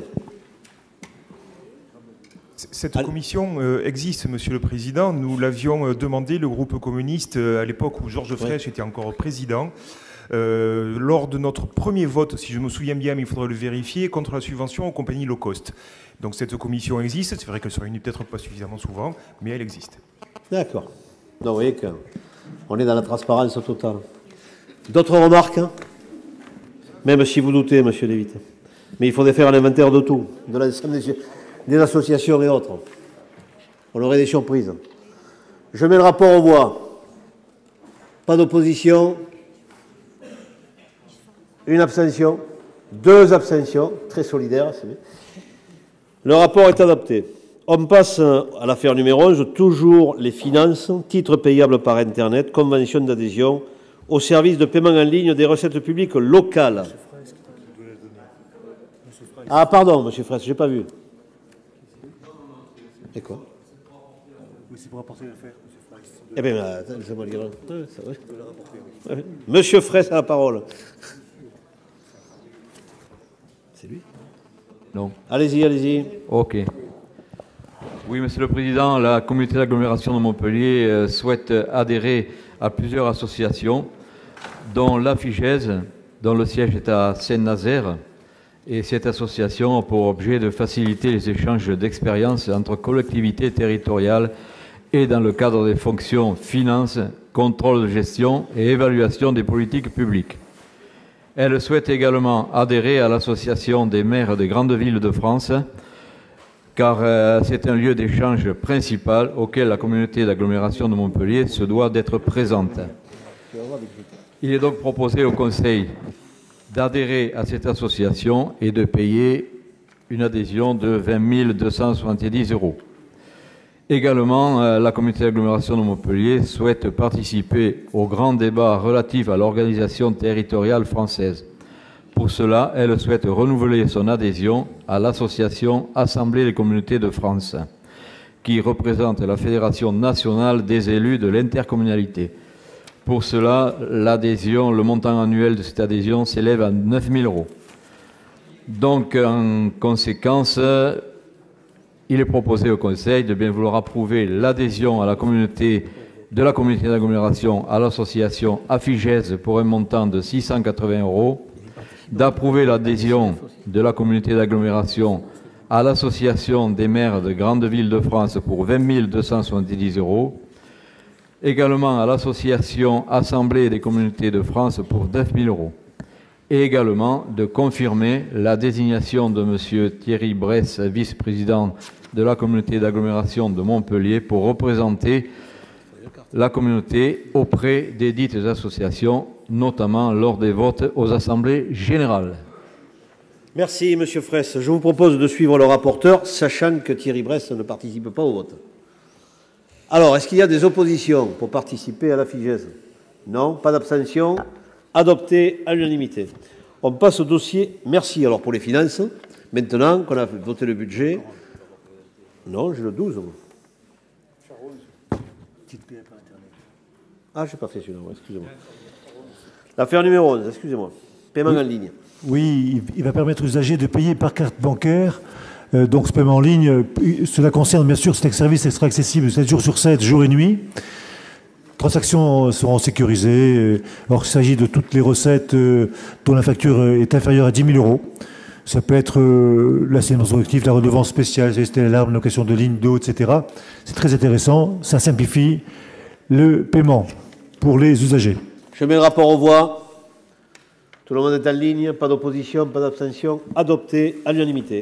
Cette commission existe, Monsieur le Président. Nous l'avions demandé, le groupe communiste, à l'époque où Georges Frêche était encore président. Lors de notre premier vote, si je me souviens bien, mais il faudrait le vérifier, contre la subvention aux compagnies low cost. Donc cette commission existe. C'est vrai qu'elle se réunit peut-être pas suffisamment souvent, mais elle existe. D'accord. Donc vous voyez qu'on est dans la transparence totale. D'autres remarques? Même si vous doutez, Monsieur Lévite. Mais il faudrait faire un inventaire de tout, de l'ensemble des associations et autres. On aurait des surprises. Je mets le rapport aux voix. Pas d'opposition. Une abstention. 2 abstentions. Très solidaire. Le rapport est adopté. On passe à l'affaire numéro 11. Toujours les finances. Titres payables par Internet. Convention d'adhésion au service de paiement en ligne des recettes publiques locales. Ah, pardon, Monsieur Fraisse, je n'ai pas vu. Et quoi? Oui, c'est pour rapporter l'affaire, Monsieur Fraisse. Eh bien, laissez-moi le dire. Monsieur Fraisse a la parole. C'est lui? Non. Allez-y, allez-y. OK. Oui, Monsieur le Président, la communauté d'agglomération de Montpellier souhaite adhérer à plusieurs associations, dont la Figèse, dont le siège est à Saint-Nazaire. Et cette association a pour objet de faciliter les échanges d'expériences entre collectivités territoriales et dans le cadre des fonctions finances, contrôle de gestion et évaluation des politiques publiques. Elle souhaite également adhérer à l'association des maires des grandes villes de France, car c'est un lieu d'échange principal auquel la communauté d'agglomération de Montpellier se doit d'être présente. Il est donc proposé au Conseil d'adhérer à cette association et de payer une adhésion de 20 270 €. Également, la communauté d'agglomération de Montpellier souhaite participer au grand débat relatif à l'organisation territoriale française. Pour cela, elle souhaite renouveler son adhésion à l'association Assemblée des communautés de France, qui représente la Fédération nationale des élus de l'intercommunalité. Pour cela, l'adhésion, le montant annuel de cette adhésion s'élève à 9 000 €. Donc, en conséquence, il est proposé au Conseil de bien vouloir approuver l'adhésion à la communauté d'agglomération à l'association Afigèse pour un montant de 680 €, d'approuver l'adhésion de la communauté d'agglomération à l'association des maires de grandes villes de France pour 20 270 €, également à l'association Assemblée des communautés de France pour 9 000 €, et également de confirmer la désignation de M. Thierry Bresse, vice-président de la communauté d'agglomération de Montpellier, pour représenter la communauté auprès des dites associations, notamment lors des votes aux assemblées générales. Merci, Monsieur Fraisse. Je vous propose de suivre le rapporteur, sachant que Thierry Bresse ne participe pas au vote. Alors, est-ce qu'il y a des oppositions pour participer à la Figèse? Non, pas d'abstention. Adopté à l'unanimité. On passe au dossier. Merci alors pour les finances. Maintenant qu'on a voté le budget. Non, j'ai le 12. Ah, je n'ai pas fait celui-là, excusez-moi. L'affaire numéro 11, excusez-moi. Paiement en ligne. Oui, il va permettre aux usagers de payer par carte bancaire. Donc ce paiement en ligne, cela concerne bien sûr, c'est un service extra accessible 7 jours sur 7, jour et nuit. Transactions seront sécurisées. Or, il s'agit de toutes les recettes dont la facture est inférieure à 10 000 €. Ça peut être l'assainissement collectif, la redevance spéciale, l'alarme, location de ligne d'eau, etc. C'est très intéressant. Ça simplifie le paiement pour les usagers. Je mets le rapport aux voix. Tout le monde est en ligne. Pas d'opposition, pas d'abstention. Adopté à l'unanimité.